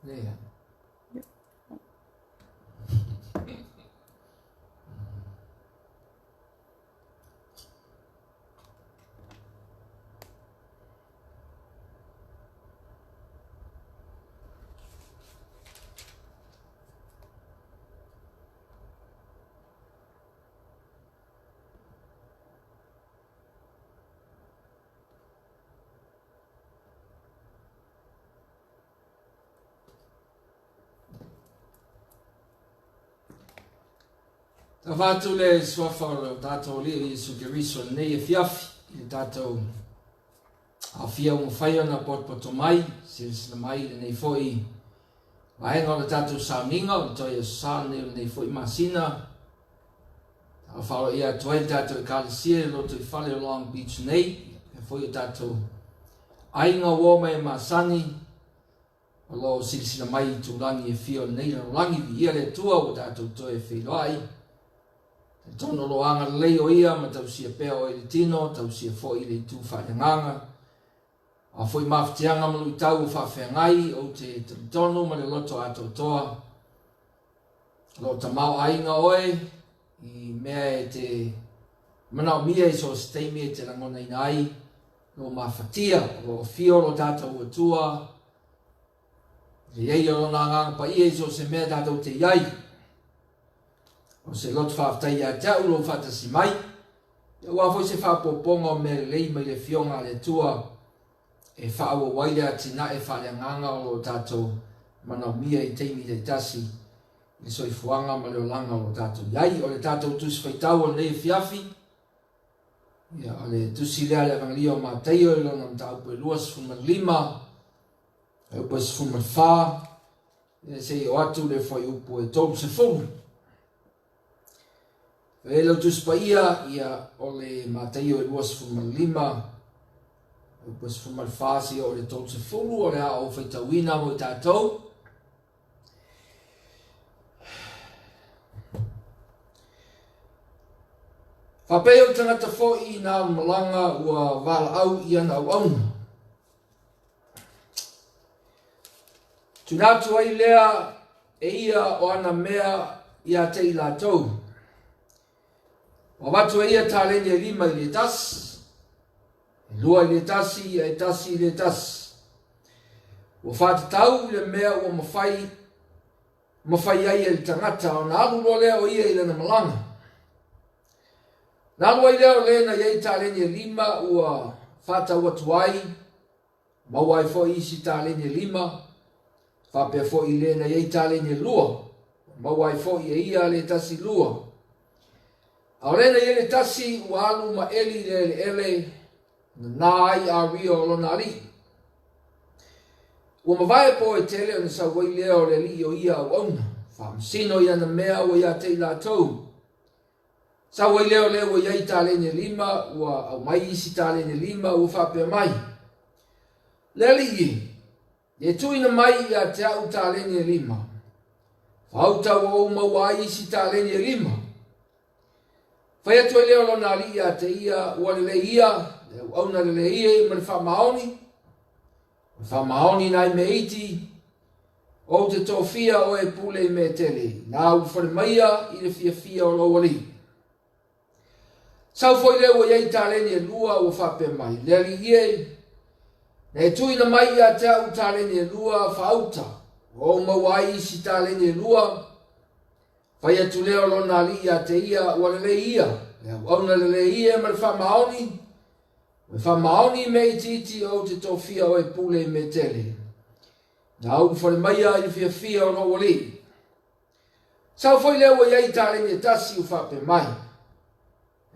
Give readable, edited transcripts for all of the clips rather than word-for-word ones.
Lea. Ta whātu le swafara o tātou leo Iesu Keriso nei e fiafi i tātou a fia o mwhaiona na potpoto mai, sirisina mai le nei foi waenga o le tātou sāminga o toi e sā nei nei foi masina a whao ia toi tātou e kālesia e loto i whale o Long Beach nei e foi o tātou ainga woma e masani o lo sirisina mai i tūrangi e fia o nei na rangi vi ia le tua o tātou toi e whiloai e tono loanga lei o ia ma tau sia pea o ele tino, tau sia fo i le tu whaenganga. A foi mawhtianga malu i tau whawhengai o te tono ma le loto ato toa. Lo ta mau ainga oe i mea e te manao mia i so steimi e te langona i nai lo mawhatia o fio lo tātou atua. Le iei o na ngang pa ia i so se mea tātou te iai. O se lot whaftai a te ulo whatasi mai. E ua foi se whapoponga o me lei mai le fionga le tua. E whaawa waile a tina e whale nganga o lo tātou manau mia i teimi le tasi. I soi fuanga ma leo langa o lo tātou iai. O le tātou tusi whaitau o nei fiafi. Ia o le tusi lea le vangalio ma teio e lona mta upo e luas fuma lima. E upo e fuma wha. E se i o atu le foi upo e tolu se fulu. E lau tuspaia ia o le mateio e luas fuma lima. E luas fuma fasi o le tolse fulu o le a o whaitawina mo i tātou. Whapeo tangata fo i nā malanga ua wala au i ana au auna. Tunatu ai lea e ia o ana mea i a te i lātou. O watu e ia tālene e lima i le tas, e lua i le tasi, e tasi i le tas. O whātatau le mea o mawhai ai e le tangata o nā alu lea o ia i le na malanga. Nā alu ai lea o le na iei tālene e lima ua whātau atu ai, mawai fo isi tālene e lima, whapea fo i le na iei tālene e lua, mawai fo i e ia le tasi lua. Aurena ele tasi ua alu ma eli le ele na ai a rio lo nari. Ua mawai po e tele o na sa wai leo le li o ia au auna. Whamsino ia na mea ua ia te la tau. Sa wai leo le ua iai tālene lima, ua au mai isi tālene lima, ua whapea mai. Leli i, e tuina mai ia te au tālene lima. Whauta o maua isi tālene lima. Whai atu e leo lo nā li a te ia, ua le ia, au na le ia i mani whamaoni. Whamaoni nai me iti, o te tōwhia o e pule i me tele. Nā u whare maia i le fia o lo wali. Sau whai leo iei tāleni e lua o whape mai. Leli iei, ne tuina mai a te au tāleni e lua whauta. O mawai isi tāleni e lua, Whai atu leo lo nā li a te ia ua le ia. Au na le ia ma le whamaoni. Me whamaoni me i titi o te tōwhia o e pule me tele. Nā au whare maia i le fia o no wali. Sau whai leo iei tāleni e tasi u whape mai.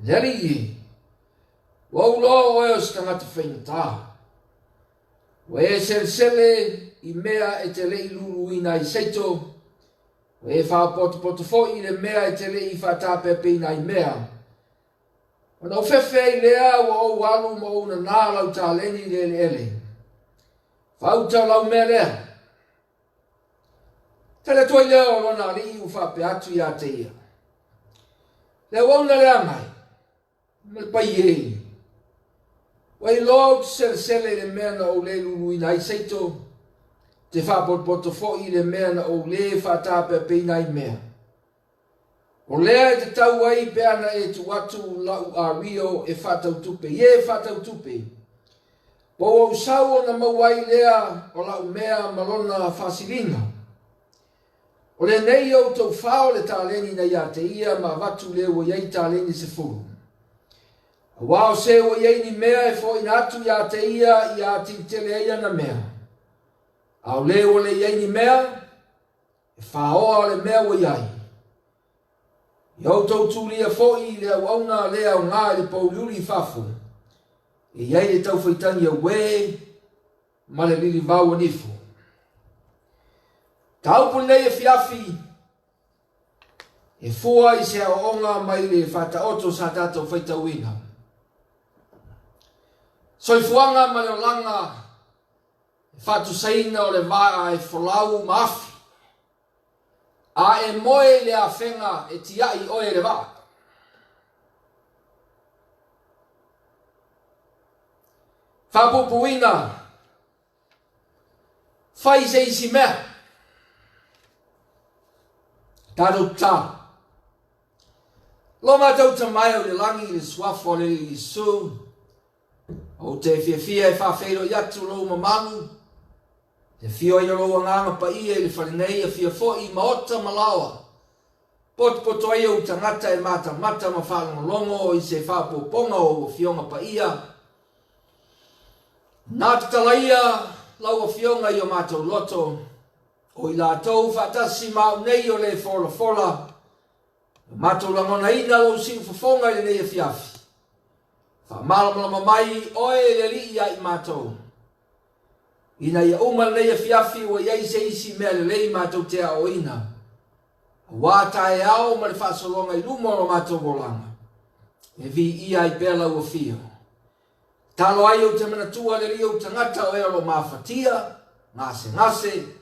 Leri i. Wau loa o eo stangata whainata. Wa e sele i mea e te lei lulu ina i seito. O e wha poto fo i le mea e te le i wha tāpepe i nai mea. O nau whewhe i lea o au alu ma o na nā lau tā leni le ele. Whauta lau mea lea. Tele toi lea o lona li u wha pe atu i a te ia. Le wauna lea mai. Me pai e. Wai loa o te sele le mea na o le lulu i nai seito. te whapopoto fo I le mea na o le whatape pina I mea. O lea te tau ai pe ana e tu atu lau a rio e whatau tupe. Ie whatau tupe. Po au sau na mawai lea o lau mea malona whasilina. O le nei au tau whao le tāleni na ia te ia ma watu leo iei tāleni se furu. Wao se o iei ni mea e fo ina atu ia te ia tintele ia na mea. Au leo le iei ni mea e whaoa le mea o iei. Iau tau tūlia fo I le au auna lea o ngā le pauliuri whafu. E iei le tau whaitani a we ma le lili vau anifu. Tau pu nei e fiafi e fua I se o onga mai le whata oto sa tātou whaitauina. Soi fuanga ma le langa e whatu saina o le vaa e folau maafi. A e moe le a whenga e tiai oe le vaa. Whapupuina whai se isi mea. Tātou tā. Loma tau ta mai o le langi le suafo le I su. O te fia e whawhero I atu lo mamamu. Te fio I roa nganga pa I e le whalenei a fia fo I maota malawa. Poto ai o tangata e mata ma whalonga longo I se whapoponga o fionga pa ia. Nā te talaia lau o fionga I o mātou loto. O I lātou whatasi mau nei o le fola. Mātou langona ina o sing whafonga I nei a fiafi. Whamalamala mai oe le li ia I mātou. Ina ia uma nei a fiafi o iei se isi mea le lei mātou te a o ina. Wāta e ao ma le whasolonga I lumo o mātou bolanga. E vi ia I pēla ua fio. Talo ai o te manatua le li o tangata o ero mawhatia, ngase.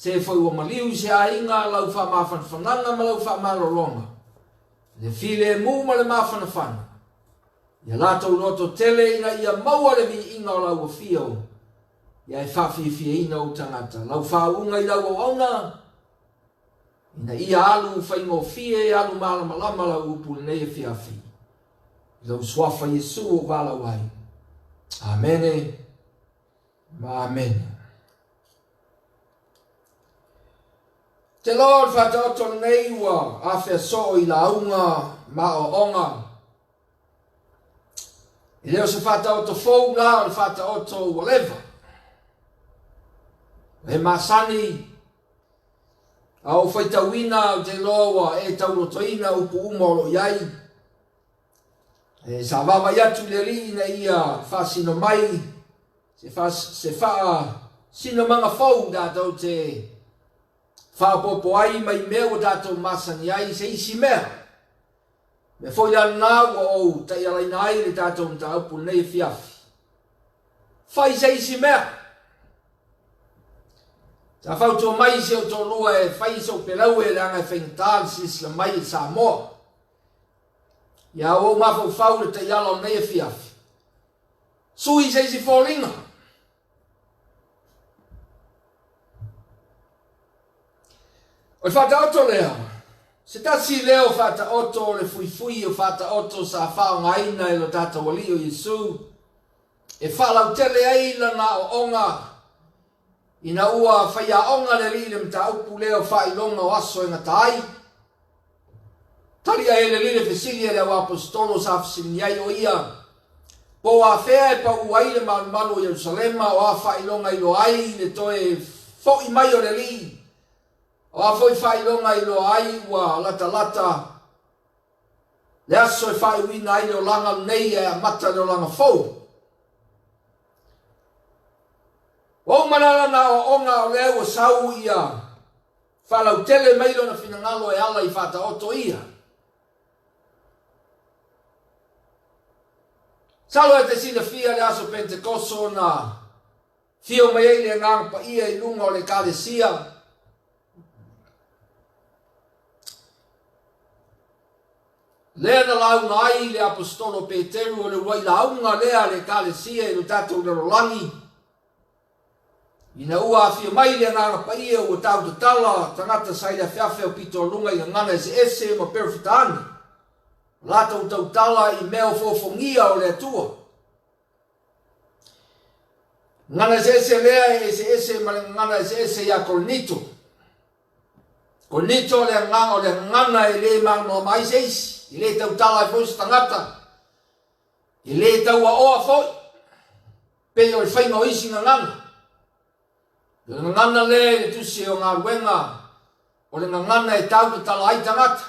Se foi o maliu se a inga lau wha mawhanwhananga ma lau wha marolonga. Le file mu ma le mawhanawhana. Ia lātou loto tele ina ia maua le vi inga o lau o fio. Ia e whawhiwhia ina o tangata. Lau whaunga I lau o auna. Ina ia alu whaingo fie alu malamalama lau upu le nei e fiafi. Lau swafa Yesu o wala wai. Amene. Ma amen. Te Lord whataoto nei ua a whea so I launga ma o onga. I leo se whataoto fōu la o le whataoto whatever. E masani au whaitawina o te loa e taurotoina upu umoro iai. E sa wawa yatu le li na ia whasino mai. Se wha sino manga fōu datou te whapopo ai mai mea o datou masani ai se isi mea. Me foi ana o tai alai nai le datou mta upu nei fiafi. Whai se isi mea. Ta whautua mai se o tō lua e whai so pelau e langa e whaingatari si isla mai e Samoa. Ia o mawhau whau le tai ala o nei e fiafi. Sui se isi fōringa. O whataoto lea, se tasi leo whataoto le fui o whataoto sa whao ngaina e lo tata wali o Yesu, e whalau tele eila na o onga, ina ua whaia onga le li le mta upu leo whailonga o aso e ngatai. Taria e le li le whesilia le o apostolo sa whesiliai o ia, po a whea e pa uaile malu o Jerusalema o a whailonga ilo ai le toe fo I mai o le li. O a foi whailonga I lo ai ua lata. Le aso e whaiwina ai leo langa nei e a mata leo langa fau. O manala na o onga o leo o sau ia. Whalau tele meilo na finangalo e ala I whata oto ia. Salo e te sina fia le aso Pentecoso na fio mai eile ngang pa ia I lunga o le kalesia. Lea na launga ai le apostolo Peteru o le wai launga lea le kalesia I lo tatou le rolangi. Ina ua afia mai le nganga pa ia ua tau te tala tangata sai le fiafe o pito lunga i ngana ese ma perfitani. Lata o tau tala i meo fofongia o le atua. Ngana ese lea ese ma le ngana ese ia kolnito. Kolnito le nganga o le ngana i le mang no mai seisi. I le tau tala i fos tangata. I le tau a oa foi. Pe o i whainga o isi ngana. Ngana le tusi o ngā ruenga o le ngana e tau te tala ai tangata.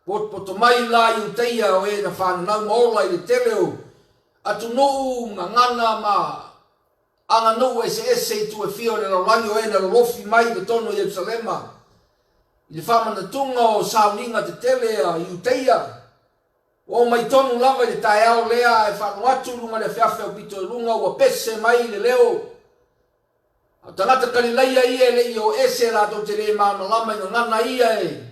Poto mai la i uteia o e na whanau maola i le teleo. Atu nuu ngana ma anga nuu ese i tu e fio le laulangi o e na lofi mai te tono i Yerusalema. I le whamana tunga o sauninga te telea i uteia. O mai tonu lava i le tae ao lea e whanu atu lunga le whiawhia o pito e lunga ua pese mai le leo. A tangata kalileia ia e lei o ese la tau te rei maana lama i ngana ia e.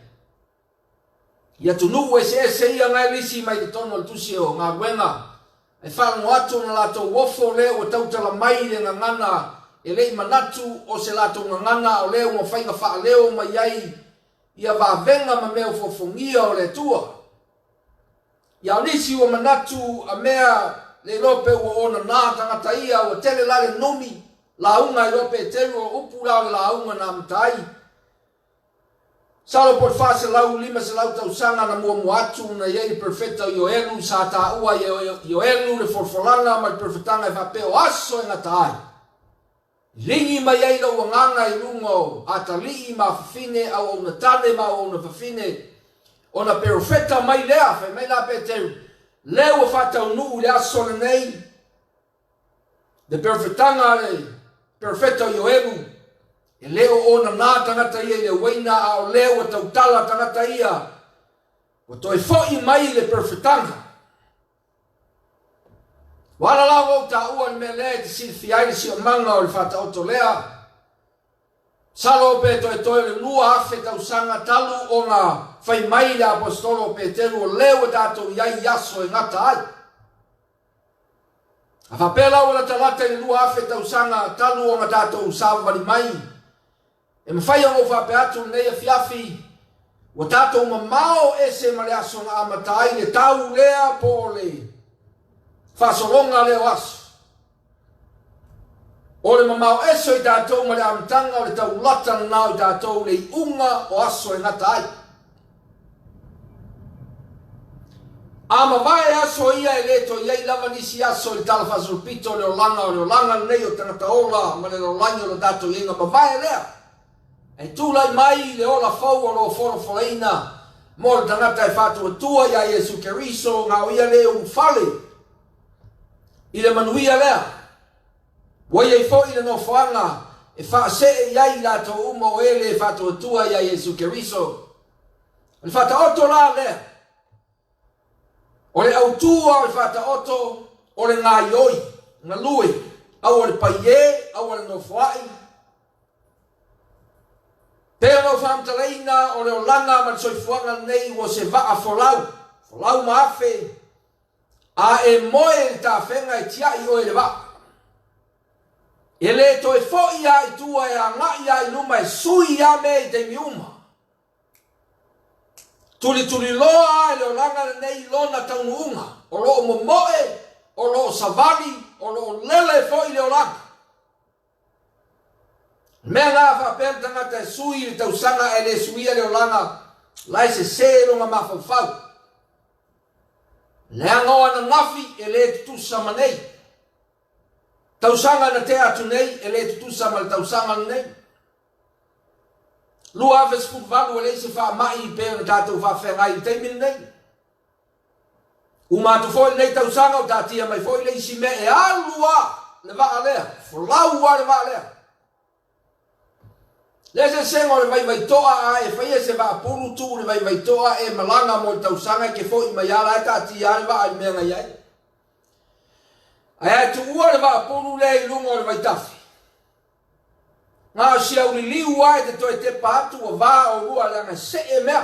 Ia tu nuu ese ia ngai lisi mai te tono al tusi o ngā ruenga. E whangu atu na la tau wofo leo o tau tala mai le ngana e lei manatu o se la tau ngana o leo ma whainga wha leo mai ai. Ia wa venga ma meo fofongia o le tua. Ia lisi o manatu a mea le lope o ona nā tangata ia o tele la le nomi. La unga i lope teru o upu lau la unga na mtai. Salo por fase lau lima se lau tau sanga na mua muatu na iei perfecta i o elu sa ta ua i o elu le forfolanga ma perfectanga i whapeo aso i ngatai. Lingi ma iei lau nganga i lungo ata lii ma fafine au o na tane ma o na fafine o na perfecta mai lea fe mai la pe teru. Leo whatau nuu le aso le nei. Le perfectanga le perfecto i o elu. E leo o na nā tangata ia i le waina a o leo a tau tala tangata ia. O toi fōi mai le perfectanga. Wala lao o ta ua ni me lea te silfi aile si o manga o le whata oto lea. Salo pe toi le lua afe tau sanga talu o ngā whai mai le apostolo pe teru o leo a tato iai yaso e ngata ai. A whapela o la talata i lua afe tau sanga talu o ngā tato usawa wali mai. E mwhai o whape atu nei a fiafi. O tato mamao ese ma le aso ngā amatai le tau lea po le whasoronga leo aso. O le mamao eso i tato ma le amatanga o le tau lata nao i tato le unga o aso e ngata ai. Ama vai aso ia e leto iei lava nisi aso i tala whasolpito le o langa nei o tangata ola ma le o langi o le tato inga ma vai lea. E tūlai mai le ola fau o lo foro foleina mo le tangata e whātua tua ia Jesu Keriso ngā o ia le ufale i le manuia lea. Wa ia i fo i le no whaanga e whaase e iai la to uma o ele e whātua tua ia Jesu Keriso. Le whata oto la lea. O le autua o le whata oto o le ngā ioi, ngā lui, au o le paie, au o le no whaai. Pea no whamtaleina o leo langa man soifuanga nei o se vaa folau. Folau maafe. A e moe ta whenga e tia i o e le vaa. E le to e fo ia i tua e a ngā ia i luma e sui ia me i te miuma. Tuli loa e leo langa nei lona taunu unga. O loo momoe, o loo savali, o loo lele fo i leo langa. Mea ngā whapea tangata e sui i tau sanga e le suia leo langa lai se sero ngā mawhawhau. Lea ngoa na ngafi e le tutu sama nei. Tau sanga na te atu nei e le tutu sama le tau sanga nei. Lua awe skut valu e le se wha mai i pēr na tātou wha whengai i teimin nei. Umatu foi nei tau sanga o tātia mai foi le isi me e alua le waa lea. Folaua le waa lea. Le se sengo le vai toa a e whaia se waa puru tu le vai toa e malanga mo tau sanga ke fo i mai ala e tāti ale waa i mea ngai ai. Ai atu ua le waa puru le i lungo le vai tafi. Ngā si au li liu ai te toi te pātu o waa o rua le anga se e mea.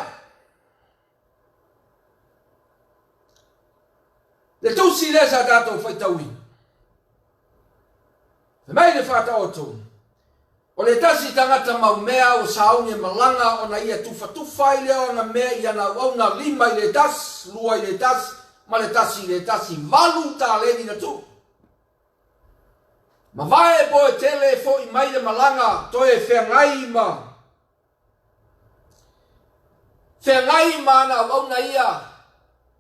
Le tausi le sa tātou whai tauhi. Mai le whata o tō. O le tasi tangata mau mea o saunge malanga o na ia tufa i leo na mea ia na wauna lima i le tas, lua i le tas, ma le tasi valu ta leni na tu. Ma vae po e tele fo i mai le malanga to e whengai ma. Whengai ma na wauna ia,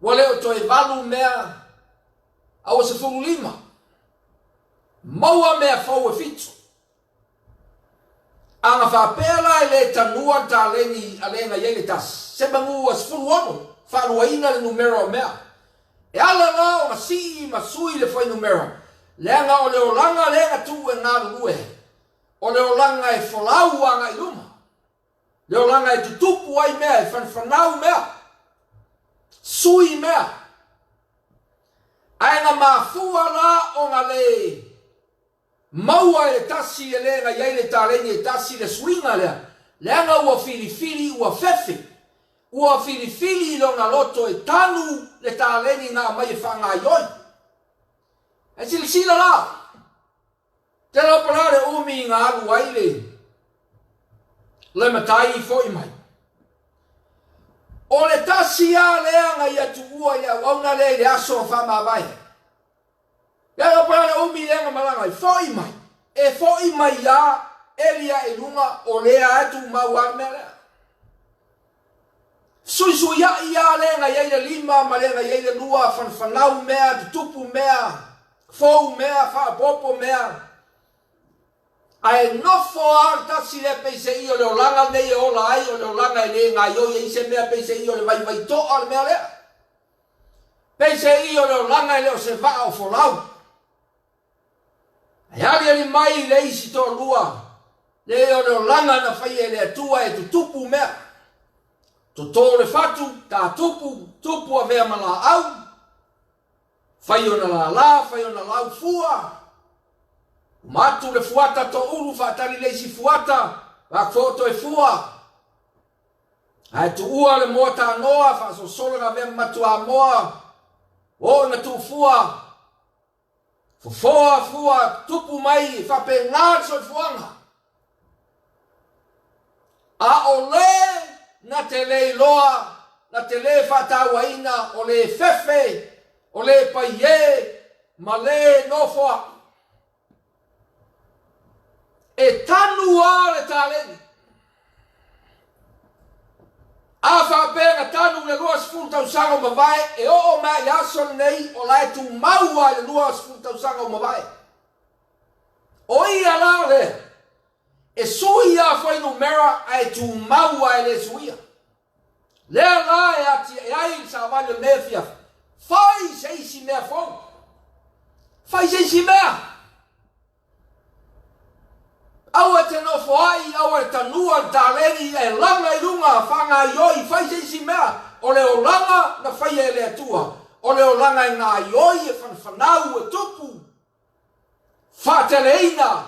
wale o to e valu mea, au se fulu lima. Maua mea fau e fitu. Anga whapela e le tanua ta leni alenga iei le tas. Se bangu as fulu ono, whanuaina le numero o mea. E ala la o masi ma sui le whai numero. Leanga o le olanga lenga tu e ngā lue. O le olanga e whalau anga i luma. Le olanga e tutupu ai mea, e whanau mea. Sui mea. Ainga mafua la o ngā le maua e tasi e lenga iei le taleni e tasi le swinga lea. Leanga ua filifili ua fefe. Ua filifili lo ngā loto e tanu le taleni ngā mai e whanga ioi. E sila la. Te raparare umi ngā alu aile. Le matai fo i mai. O le tasi a leanga i atu ua ia wauna le aso whama vai. Ia raparare umi lenga malanga i fo i mai. E fo i mai ia elia e lunga o lea atu maua mea lea. Sui ia lenga iei le lima ma lenga iei le lua whanau mea, tutupu mea, fou mea, whaapopo mea. Ai nofo ar tasi le peise i o le olanga nei e ola ai o le olanga e le ngā ioi e ise mea peise i o le vai toa le mea lea. Peise i o le olanga e leo se vaa o folau. Ai ali mai le isi to lua. Le o le olanga na whai e le atua e tutupu mea. Toto le fatu, ta tupu a vea mala au. Whai o na la, whai o na lau fua. Matu le fuata to uru whaatari leisi fuata. Whakfoto e fua. Ai tu ua le moa ta noa, whaso solo na vea matu a moa. O na tu fua. Fofoa fua, tupu mai, whape ngāso e fuanga. A o le, na te le loa, na te le whatawaina, o le fefe, o le paie, ma le nofoa. E tanu a le taleni. A whapenga tanu le lua sifuru tausanga o mawai, e o mea i aso nei, o lai tu maua le lua sifuru tausanga o mawai. O ia la le, e sui a whai numera ai tu maua e le suia. Lea la e ati e ai sa valio mea fia. Whai seisi mea fong. Whai seisi mea. Aua te nofo ai, aua e tanua taleni e langa i runga whanga ioi. Whai seisi mea. O le o langa na whai e le atua. O le o langa i ngā ioi e whanau e tupu. Whateleina.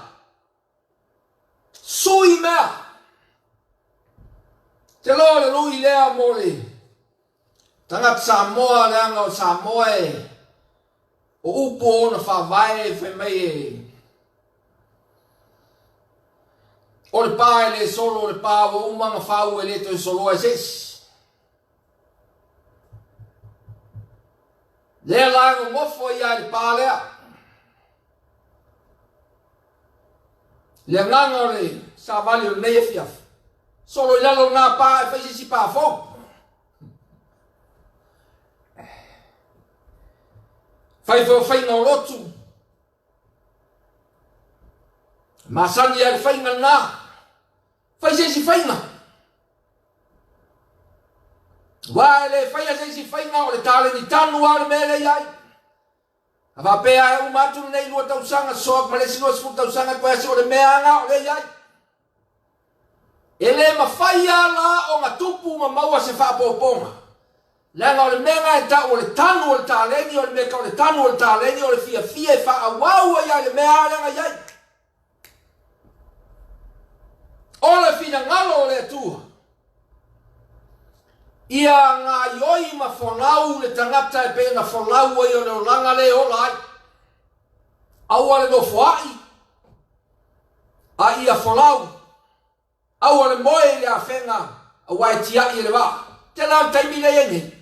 Sui mea. Te loa le lui lea mo le. Tangata Samoa le anga o Samoa e. O upo o na whawai e whemei e. O le pā e le solo o le pā o umanga whau e le to e solo e sesi. Lea lango ngofo i a le pā lea. Le nganga o le sa vali o nei e fiaf. Solo i lalo ngā pā e whaisi si pā fōk. Whai whainga o lotu. Masani e whainga nā. Whaisi si whainga. Wā le whaia si whainga o le tāle ni tanu ar mele iai. A whapea e umatu nei lua tausanga soak ma le sino sifu tausanga koe se o le mea anga o le iai. E le mawhaia la o ngā tupu ma maua se whapoponga. Lenga o le mea e ta o le tanu o le tāleni o le meka o le tanu o le tāleni o le fia e whaawau iai le mea anga iai. O le fina ngalo o le atua. Ia ngā ioi ma whanau le tangata e pēna whanau e o le olanga le o lai. Aua le no whaai. a ia folau au ale moe le afenga a wai tia i le wa te la taimi le yengi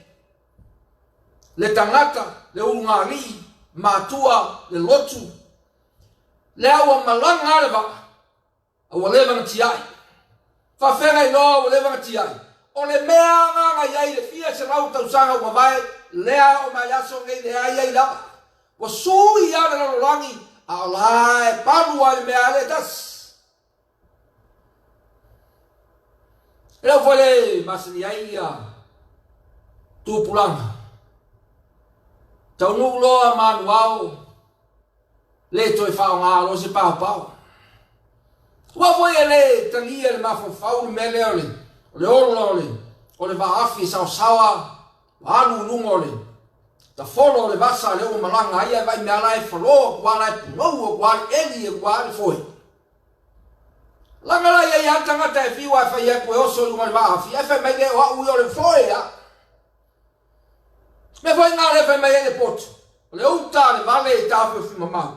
le tangata le ungari matua le lotu le awa malanga le wa a wale vang tia fa fenga i no wale vang tia o le mea nga iai le fia se rau tausanga ua vai lea o mai aso ngai lea iai la wa sui ia le lalolangi a la e panu ai mea le tas Ela foi masini ai a tu pulanga. Tau nu loa manuao le toi fa nga lo se pa pa. Wa foi ele tangia le mafo fau mele ole. Le ole. Ole va afi sa sawa. Anu nungole. Ta folo le vasa le o malanga ai vai me ala e folo wala no wala eli e wala foi. Langala ia ia tangata e fiwa fa ia koe oso lunga va afi e fa mai le o u le foi ya. Me foi nga le fa mai le pot. Le uta le vale ta fa fi mama.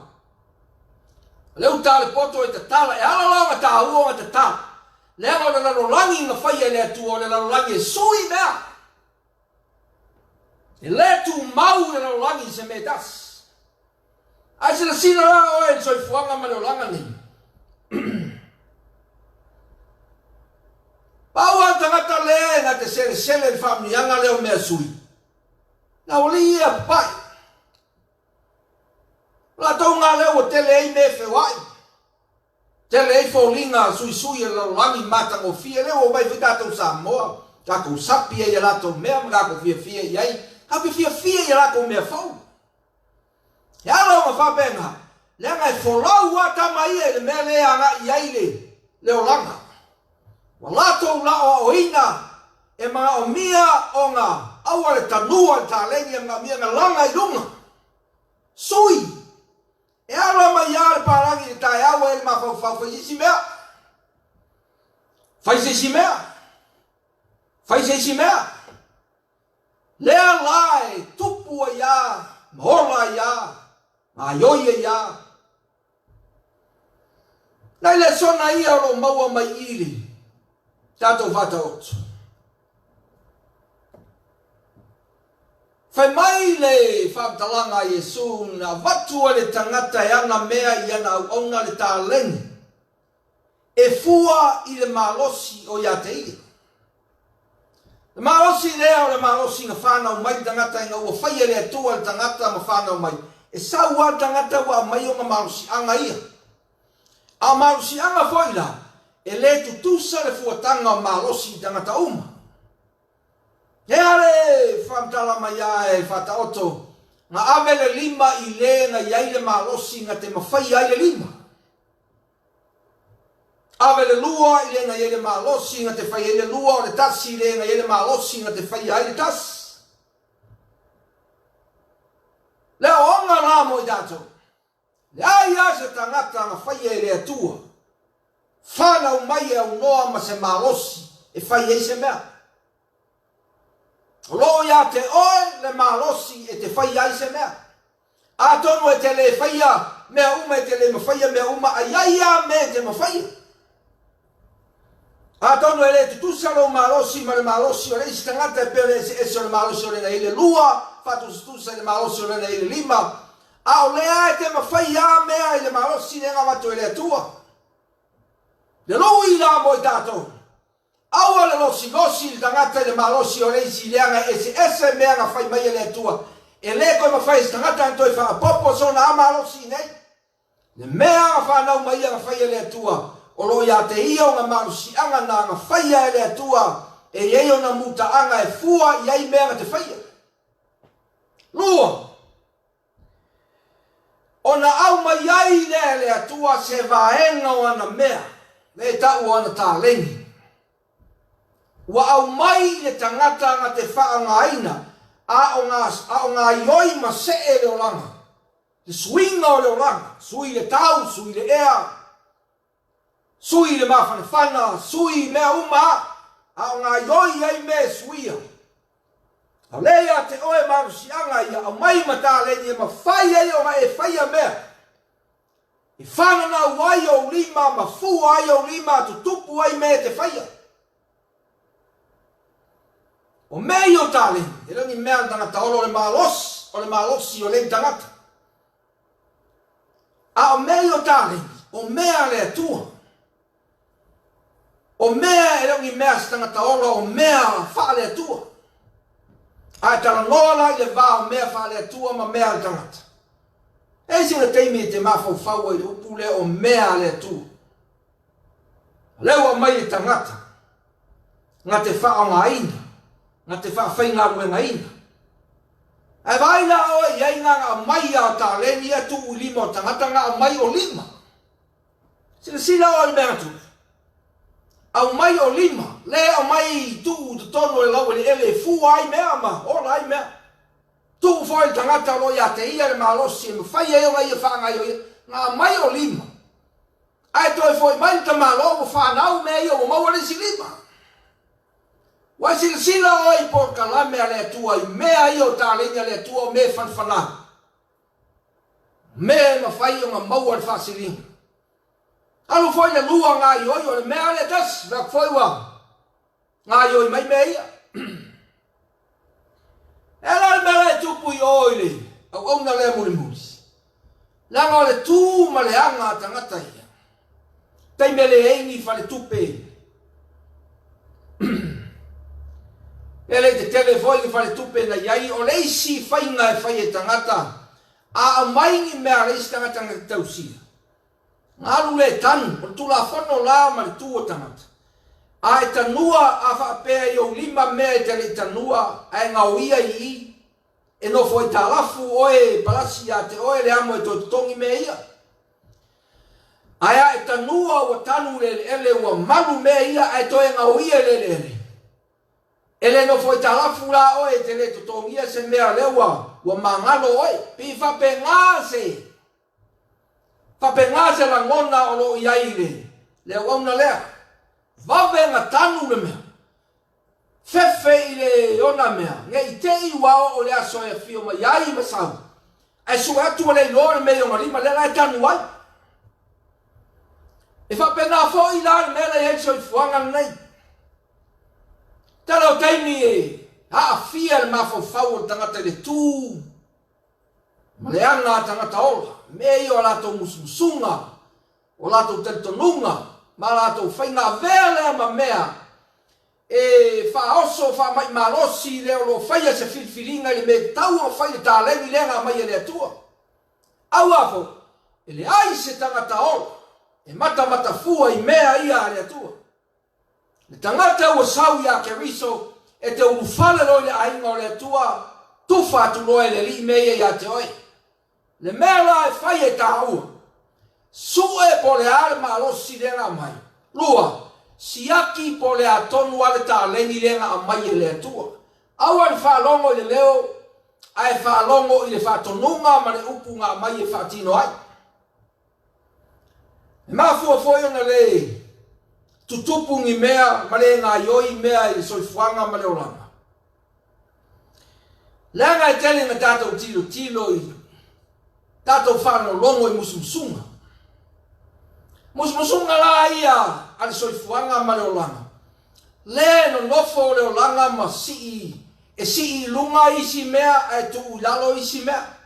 Le uta le poto e tala e ala longa ta u te ta. Le ngo le lo langi nga fa ia le tu o le lo langi sui mea. E le tu mau le lo langi se me das. Ai se la sina o e soi fuanga ma lo langa ni. Paua tangata le na te sele family anga leo mea sui. Na oli ia pai. La tonga leo o tele ei me wai. Tele ei folinga sui e langi mata o fia leo o mai fita tau Samoa. Tako sapi e lato mea mga ko fia iai. Hapi fia e lato mea fau. E alo ma fa benga. Lenga e folau wa tamai e le mea lea nga iai leo langa. Walato la o ina e mga o mia o ngā awa le tanua le tālengi e mga mia ngā langa i runga. Sui! E ara mai ia le pārangi le tae awa e le mawhau faisesi mea. Faisesi mea. Faisesi mea. Lea lai tupua ia, mahola ia, maioia ia. Lai le sona ia lo maua mai iri. Tato fata otu. Fai mai le whaamtalanga Yesu na watua le tangata e ana mea i ana auna le tālengi. E fua i le malosi o ia te ile. Le malosi lea o le malosi nga whanau mai tangata inga ua whaia le atua le tangata ma whanau mai. E saua tangata wa mai o nga malosi anga ia. A malosi anga foila. E le tutusa le fuatanga o malosi tangata uma. E are whamtala mai ae whataoto. Nga ave le lima i le nga iai le malosi nga te mawhai ai le lima. Ave le lua i le nga iai le malosi nga te whai ai le lua o le tasi le nga iai le malosi nga te whai ai le tasi. Le onga ramo i dato. Le aia se tangata nga whai ai le atua. Whanau mai e unoa ma se malosi e whai ei se mea. Lo ia te oe le malosi e te whai ai se mea. A tonu e te le whaia mea uma e te le mawhaia mea uma a iaia me te mawhaia. A tonu e le tutusa lo malosi ma le malosi o le isi tangata e pere e se o le malosi o le na ile lua. Fatu se tusa le malosi o le na ile lima. A o lea e te mawhaia mea i le malosi le ngawatu e le atua. Le loi la mo i tato. Aua le losi le tangata le malosi o reisi leanga ese mea nga whai mai le atua. E le koe ma whai tangata anto i wha popo so na malosi nei. Le mea nga whanau mai nga whai le atua. O lo ia te io nga malosi anga na nga whai le atua. E eo na muta anga e fua iai mea nga te whai. Lua. O na au mai ai le atua se vaenga o ana mea. Le tau ana tālengi. Wa au mai le tangata nga te whaangaina a o ngā ioi ma se e leo langa. Le swinga o leo langa. Sui le tau, sui le ea. Sui le mawhanawhana, sui mea uma. A o ngā ioi ai me suia. A leia te oe marusianga ia a mai ma tālengi e ma whai ai o ngā e whaia mea. I whanana wai o lima, ma fu ai o lima, tu tupu ai me te whaia. O mei o tale, e rangi mea tangata olo le malosi o le tangata. A o mei o tale, o mea le atua. O mea e rangi mea si tangata olo, o mea wha le atua. A e tala ngola i le wā o mea wha le atua, ma mea le tangata. E si le teimi e te mafau whaua i le upu le o mea le atua. Lewa mai le tangata, ngā te wha o ngā ina. Ngā te whawhai ngā rue ngā ina. E waina o e iei ngā mai a tā leni atu u lima o tangata ngā mai o lima. Sila o i mea tu. Au mai o lima. Le o mai tu u tono e lau ele fu ai mea ma. Ola ai mea. Tu u fwoi tangata lo ia te ia le malosi. E mwhai e o ngai e whangai o ia. Ngā mai o lima. Ai toi fwoi mai ta malo o whanau mea ia o mawale si lima. Wai sila o i por kalame ale atua i mea i o tālenga ale atua o me whanwhana. Me mawhai o ngā maua le whasilinga. Alu fwoi le lua ngā i oi o le mea ale tas, vak fwoi wa. Ngā i oi mai mea ia. E la le mea le tupu i oi le, au auna le muli mulis. Langa o le tū ma le anga tangata ia. Tai me le eini fa le tupe. Ele te telefoi ki whare tupe na iai, o leisi whainga e whai e tangata, a maingi mea leisi tangata ngā tausia. Ngāru le tanu, o tula whono la ma le tūo tangata. A e tanua a whapea i o lima mea e tele tanua, a e ngau ia i, e no fwoi talafu oe palasi a te oe le amo e to tongi mea ia. A e tanua o tanu le ele ua malu mea ia, a e to e ngau ia le ele. Ele no foi talafu la oe te le totongia se mea lewa wa mangalo oe pi whapengase la ngona o lo iaile le wauna lea wawenga tanu le mea fefe i le ona mea nge i te i wao o le aso e fio ma iai ma sau ai su atu le lore me o marima le lai tanu ai e whapenga fo i la me le hei so i fuanga nei. Talo taimi e haafia le mafau o tangata le tū. Ma le anga tangata ola. Mei o lato musumusunga. O lato teltonunga. Ma lato whainga vele ma mea. E whaoso wha mai malosi leo lo whaia se filfilinga le me tau o whaia tā lengi lenga mai le atua. Au afo. E le ai se tangata ola. E mata fua i mea ia le atua. Le tangata ua sau ia Keriso e te urufale loi le ainga o le atua tufa atu loe le li meia ia te oe. Le mea la e whai e tāua. Sue po le ale malosi lenga mai. Lua, siaki po le atonu ale tā lengi lenga a mai e le atua. Aua le whalongo i le leo, a e whalongo i le whatonunga ma le upu ngā mai e whatino ai. E mafua foi ona le tutupu ngi mea, ma le ngā ioi mea i soifuanga ma le oranga. Langa e tele me tātou tilo i tātou whāno longo i musumusunga. Musumusunga la ia a le soifuanga ma le oranga. Le no nofo le oranga ma si lunga isi mea, e tu lalo isi mea.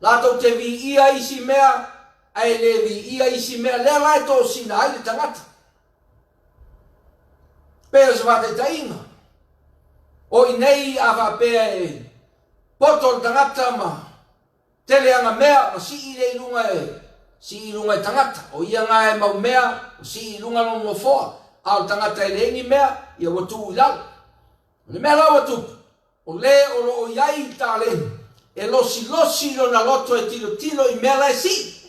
Lātou te vi ia isi mea, e le vi ia isi mea, le lai tō sina ai le tangata. Pea se wate tainga. O i nei a whapea e poto tangata ma tele anga mea ma si i le lunga e tangata. O ia ngā e mau mea, o si i lunga no no foa. Ao tangata e lengi mea, ia watu i lau. Le mea lau watu. O le o lo o iai tā lengi. E losi lo na loto e tilo i mea lai si.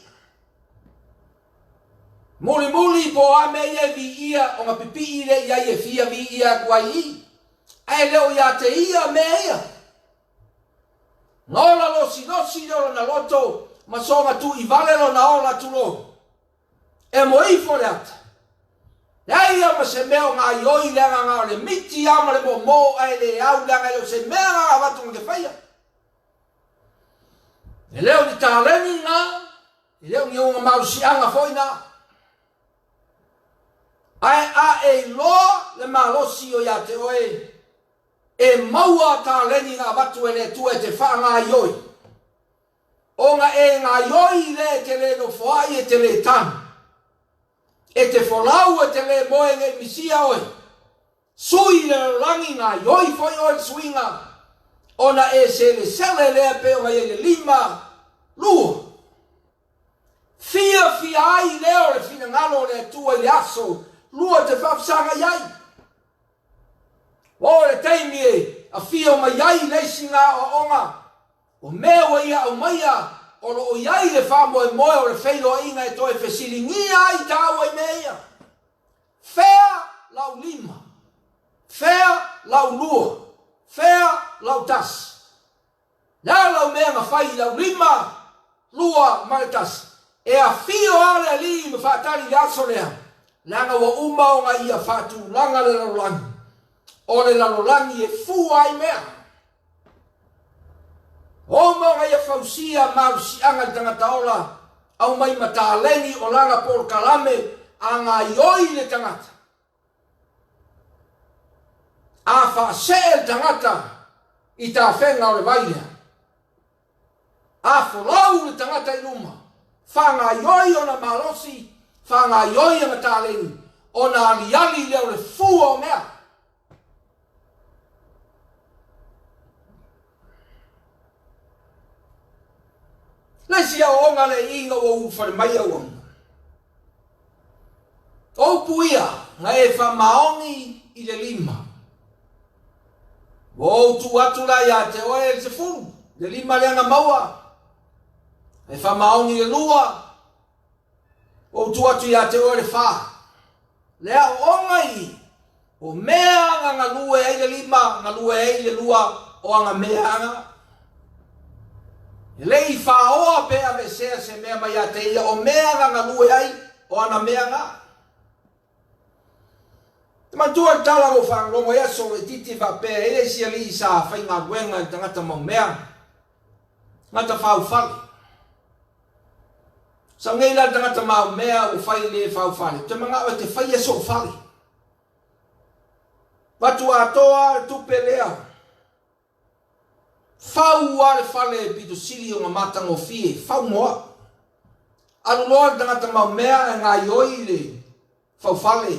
Muli po a me ia vi ia o ma pipi ile ia e fia vi ia kwa i. Ai leo ia te ia me ia. Nola losi lo na loto ma songa tu i vale lo na ola tu lo. E mo i fo le ata. Ia ia ma se meo ngā ioi lenga ngā le miti ama le mo ai le au lenga yo se mea ngā watu ngā whaia. E leo ni tā lengi ngā I leo ni unga mausianga foina. Ai a e loa le malosi o ia te oe. E maua ta leni ngā watu e le tua te wha ngā ioi. O ngā e ngā ioi le te le no whaai e te le tanu. E te wholau e te le moe ngai misia oe. Sui le rangi ngā ioi foi oe suinga. O na e se le sele lea pe o ngai e le lima lua. Fia ai leo le fina ngalo le tua i le aso. Lua te whapsanga iai. O le teimi e a fia o mai iai leisi ngā o onga. O mea o ia o maia o lo o iai le whamo e moe o le wheilo inga e toi whesili ngia ai tāua i mea. Whea lau lima. Whea lau lua. Whea lau tas. Nā lau mea ngā whai lau lima. Lua mai tas. E a fio ale li me whaatari le aso lea. Langa wa uma o ngā ia whātu langa le larolangi. O le larolangi e fu ai mea. O ma ngā ia whausia mausi anga i tangata ola. Au mai matāleni o langa por kalame a ngā ioi le tangata. A whaase le tangata i tā whenga o le vailea. A wholau le tangata i luma. Whanga ioi o na malosi. Whanga ioi o na tāleni. O na aliali leo le fua o mea. Leisi au onga le inga o ufare mai au onga. O puia, nga e whamaongi i le lima. O tu atu la ia te oe le se furu. Le lima le anga maua. E whamaongi le lua. O tu atu ia te oe le wha. Le au onga i. O mea nga lue ei le lima, nga lue ei le lua, o anga mea anga. Lei whaoa pēa me sea se mea mai a te ia o mea nga lue ai o ana mea nga. Te mantua tala o whangongo ea so e titi wha pēa ele si ali sa whai ngā guenga i tangata mau mea. Ngata whau whale. Sa ngeila tangata mau mea o whai le whau whale. Te mga o te whai e so whale. Watu atoa tupe lea. Fau ale fale pito sili o ngā matango fie, fau moa. Alu loa tangata mau mea e ngā ioi le fau fale.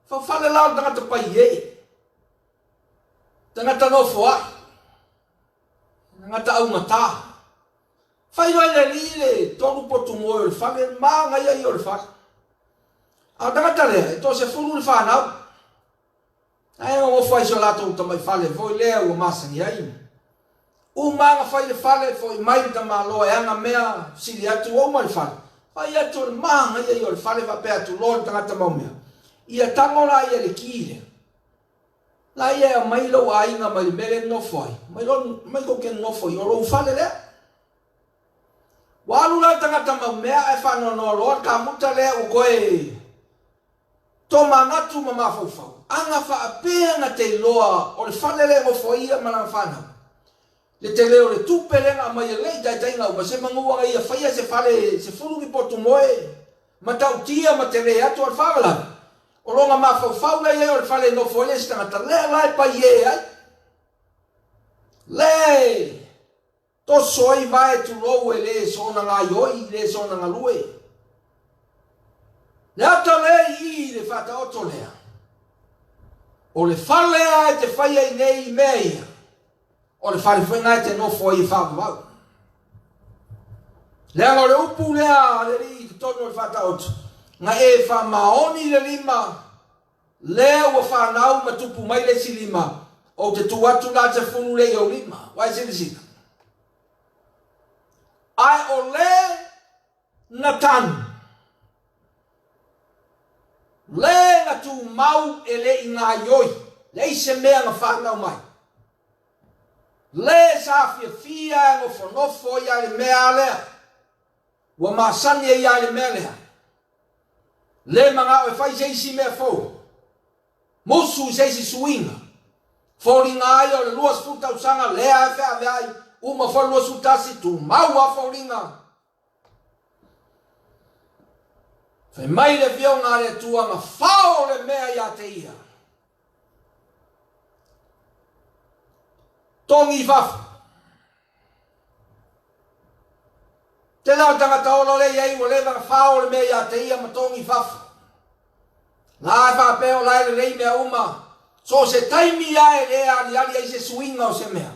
Fau fale lao tangata pai e. Tangata no foai. Tangata au ngata. Fai roi le li le tonu potu moe le fale, maa ngai ai o le fale. A tangata lea, e to se furu le whanau. Ai o fai so lato tamai fale, voi lea ua masangi ai. Umanga fai le fale foi mai ta malo e anga mea sili atu o mai fale. Fai atu le manga ia i o le fale va pe atu lo tangata mau mea. Ia tangola ia le kire. La ia mai lo ainga mai mele no foi. Mai ko ken no foi o lo fale le. Walu la tangata mau mea e fa no lo ka muta le o koe. Toma ngatu mama fau. Anga fa apea na te loa o le fale le o foi ia mana fana. Le te leo le tupe lenga mai le tai tai ngau ma se mangua ia faia se fale se fulu ki potu moe ma tau tia ma te le atu al fala o longa ma fau la ia o fale no fole sta ta le lai pa ie ai le to soi vai tu lo le so na nga yoi le so na nga lue le ata le i le fata o tolea o le fale ai te faia nei mea o le fale whenga te no foi i whawau. Lea ngore upu lea le ri tono le whata otu. Nga e wha maoni le lima. Lea ua whanau ma tupu mai le si lima. O te tuatu la te funu le o lima. Wai sili sika. Ai o le na tanu. Le na tu mau e le i ngā ioi. Le i se mea nga whanau mai. Le sa fia no fonofo ia le mea lea. Wa masani ia le mea lea. Le manga o fai seisi mea fo. Musu seisi suinga. Fori ai o le luas puta usanga lea e fea veai. Uma fo luas utasi tu maua foringa. Fai mai le vio ngā le tua ngā whao le mea ia te ia. Tongi whafu. Te lau tangata olo le iei wa lewa whao le mea ia te ia ma tongi whafu. Ngā e whapeo lai le rei mea uma. So se taimi ia e lea ali ali ai se suinga o se mea.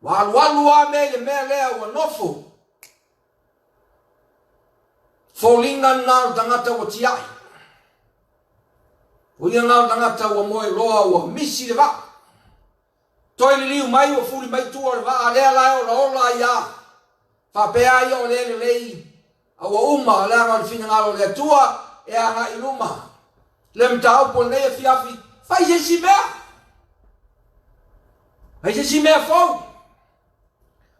Wa alu a me le mea lea ua nofo. Fōlinga ngā tangata wa tiai. Uia ngā tangata wa moe loa wa misi le wā. Toi li liu mai wa furi mai tua le wā. A lea lai o la ola ia. Whapea ia o le lei. A wa uma lea ngā le fina ngā lo lea tua. E a ngā iluma. Le mta au po nei e fiafi. Fai se si mea. Fai se si mea fau.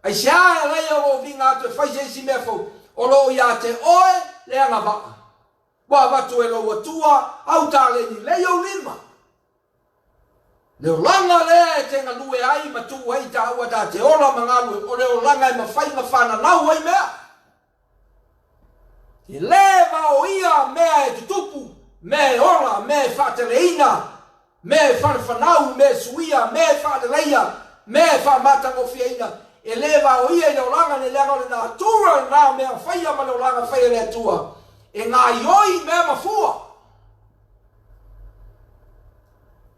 Ai se ae rei o vinga atu e fai se si mea fau. O lo ia te oe le anga vaa. Wa watu e lo atua au ta le ni le o lima. Le o langa le e te ngalue ai ma tu ai ta ua ta te ola mangalu o le o langa e ma fai ma whana nau ai mea. Te lewa o ia mea e tutupu, mea e ola, mea e whaateleina, mea e whanau, mea e suia, mea e whaateleia, mea e whaamatangofiaina. E lewa o ia i leo langa ne leanga o le nā tura ngā mea whaia ma leo langa whaia lea tua. E ngā ioi mea mafua.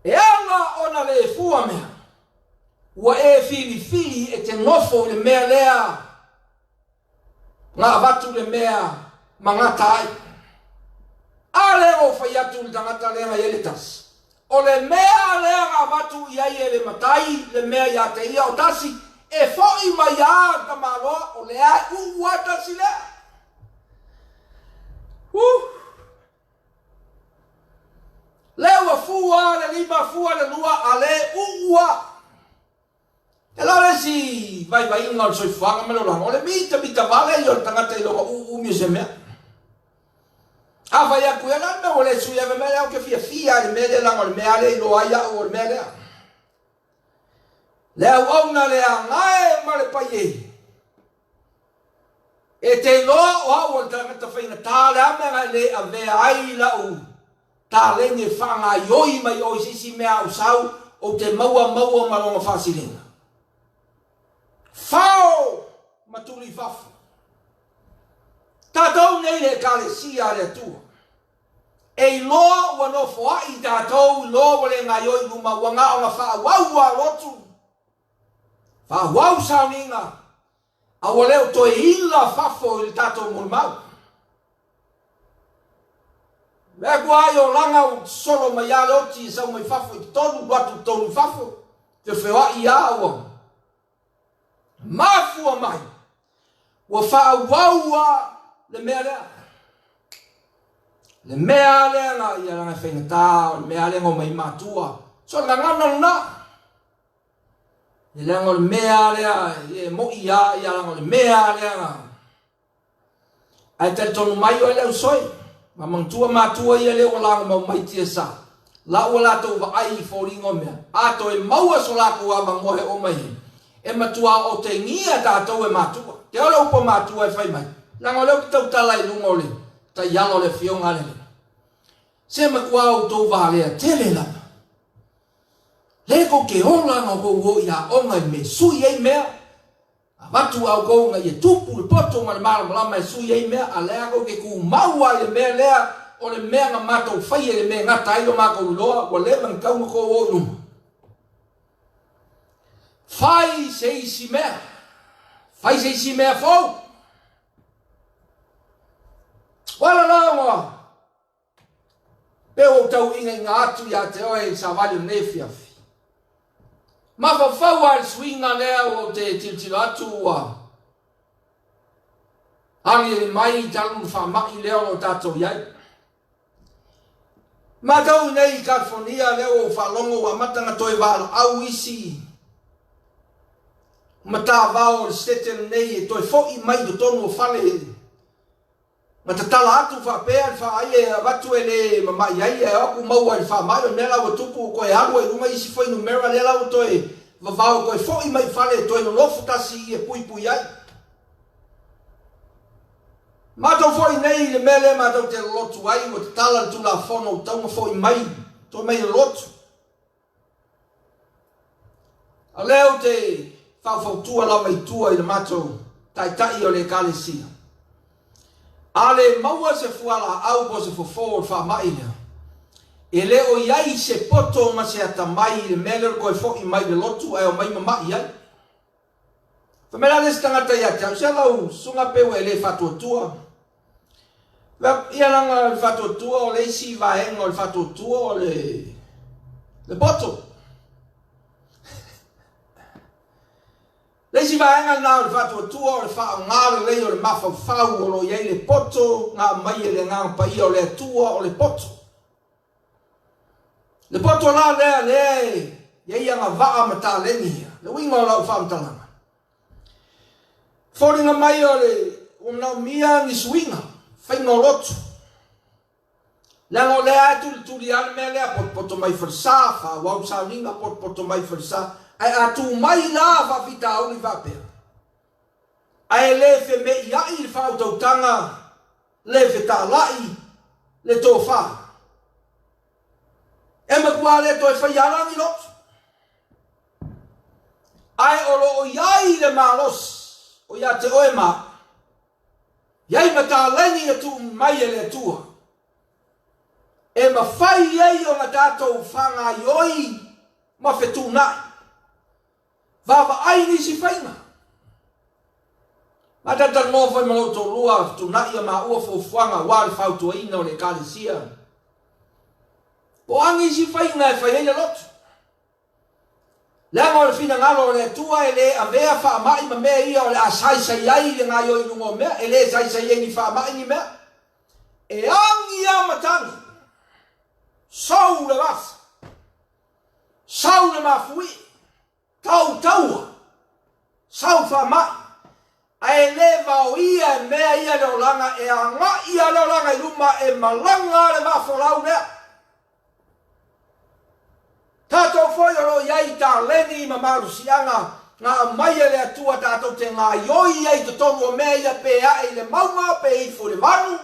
E anga ona le fua mea. Ua e fili fili e te ngofo le mea lea. Ngā watu le mea ma ngata ai. A leo whai atu le tangata lenga i ele tasi. O le mea lea ngā watu i ai ele matai, le mea ia te ia o tasi. E foi mai a ka maloa o le ai uata si lea. Lewa fua le lima fua le lua a le ua. E la le si vai inga o soi whanga me lo langa. O le mita vale i o tangata i loa umi se mea. A vai a kuela me o le sui ave me leo ke fia le me le langa o le mea le i loa ia o le mea lea. Lea wauna lea ngae ma le paie. E te loa o hau o tangata whainga tā lea mea le a vea ai lau. Tā lenge whanga ioi mai o sisi mea au sau o te maua malonga whasilinga. Whao maturi whafu. Tātou nei le kale sia le tua. E loa ua no foa i tātou loa wale ngā ioi luma wanga o na wha waua rotu. Fa wau sauninga a o leo to ila fafo il tato mulmau. Mea guai o langa o solo mai ale oti sau mai fafo i tonu watu tonu fafo. Te whewa i awa. Mafua mai. Wa faa waua le mea lea. Le mea lea nga i alanga whengatā, le mea lea ngo mai matua. So nga ngana na. E lango le mea lea, e mo ia i alango le mea lea. Ai te tonu mai o e leo soi. Ma mangtua matua i a leo lango mau mai tia sa. La ua lato wa ai i fōringo mea. Ato e maua so lako a mangohe o mai. E matua o te ngia tātou e matua. Te ora upo matua e whai mai. Lango leo ki tau tala i lungo le. Ta yalo le fionga le. Se makua o tau wā lea tele lama. Leko ke ola ngā kou ia onga me sui ei mea. A watu au kou ngā ia tupu le poto ma le malama e sui ei mea. A lea kou ke ku maua le mea lea. O le mea ngā mātou whai le mea ngā tailo mā kou loa. Wa le man kau kou o luma. Whai se isi mea. Whai se isi mea fau. Wala lawa. Peo tau inga i ngā atu ia te oe sa wali ne fiafi. Ma fa faua al swinga lea o te tiltilo atu ua. Hangi e mai talu wha mai leo o tatou iai. Ma tau nei California leo o whalongo wa matanga toi wala au isi. Ma tā wao le steten nei e toi fo i mai do tonu o whale. Ma ta tala atu wha pēa wha ai e watu e le mamai ai e aku maua i wha mai o nela wa tupu koe harua i runga isi whai numera lela o toi wavao koe fo i mai whale toi no lofu tasi i e pui pui ai. Mātou fōi nei le mele mātou te lotu ai o te tala tu la whono taunga fōi mai. Tō mai lotu. A leo te whawhautua la mai tua i le mātou tai o le kalesia. A le maua se fuala au po se fofo o whamai lea. E leo iai se poto ma se ata mai le mele koe fōi mai le lotu ai o mai mamai ai. Whamela le stangata ia te au se lau sunga pewe le whatuatua. Ia langa le whatuatua o le isi vaenga o le whatuatua o le poto. Le isi vaenga na o le whatuatua o le whaangare lei o le mawhawhau o lo iei le poto ngā mai e le ngā pai o le atua o le poto. Le poto la lea le iei anga waa mata leni le winga o lau whaamtalanga. Whoringa mai o le unau mia ni swinga. Whainga o lotu. Lango lea tuli ane mea lea poto mai wharsa, wha wau sa ringa poto mai wharsa. Ai atu mai la whawhita au ni whapea. Ai le whe me iai le whautautanga, le whe tā lai, le tō wha. E makua le tō e whaiarangi lotu. Ai olo o iai le malos, o ia te oe maa. Iai mata leni e tu mai e le tua. E ma whai ei o na tātou whanga ioi ma whetu nai. Vava ai nisi whainga. Ma tata nōwhai maloto rua whetu nai a ma ua whauwhanga wāre whautua ina o le kalesia. Po angi si whainga e whai eile lotu. Lea mo le fina ngalo o le tua e le a mea wha mai ma mea ia o le a saisai ai le ngā ioi nungo mea. E le saisai ai ni wha mai ni mea. E angi a matangi. Sau le wasa. Sau le mafui. Tau taua. Sau wha mai. A e le vau ia e mea ia leo langa e a ngā ia leo langa i luma e malanga le mafolau lea. Tātou whoi oro iai tā leni ma marusianga ngā mai e le atua tātou te ngā ioi iai te tonu o mea ia pe ae le maunga pe i fure manu.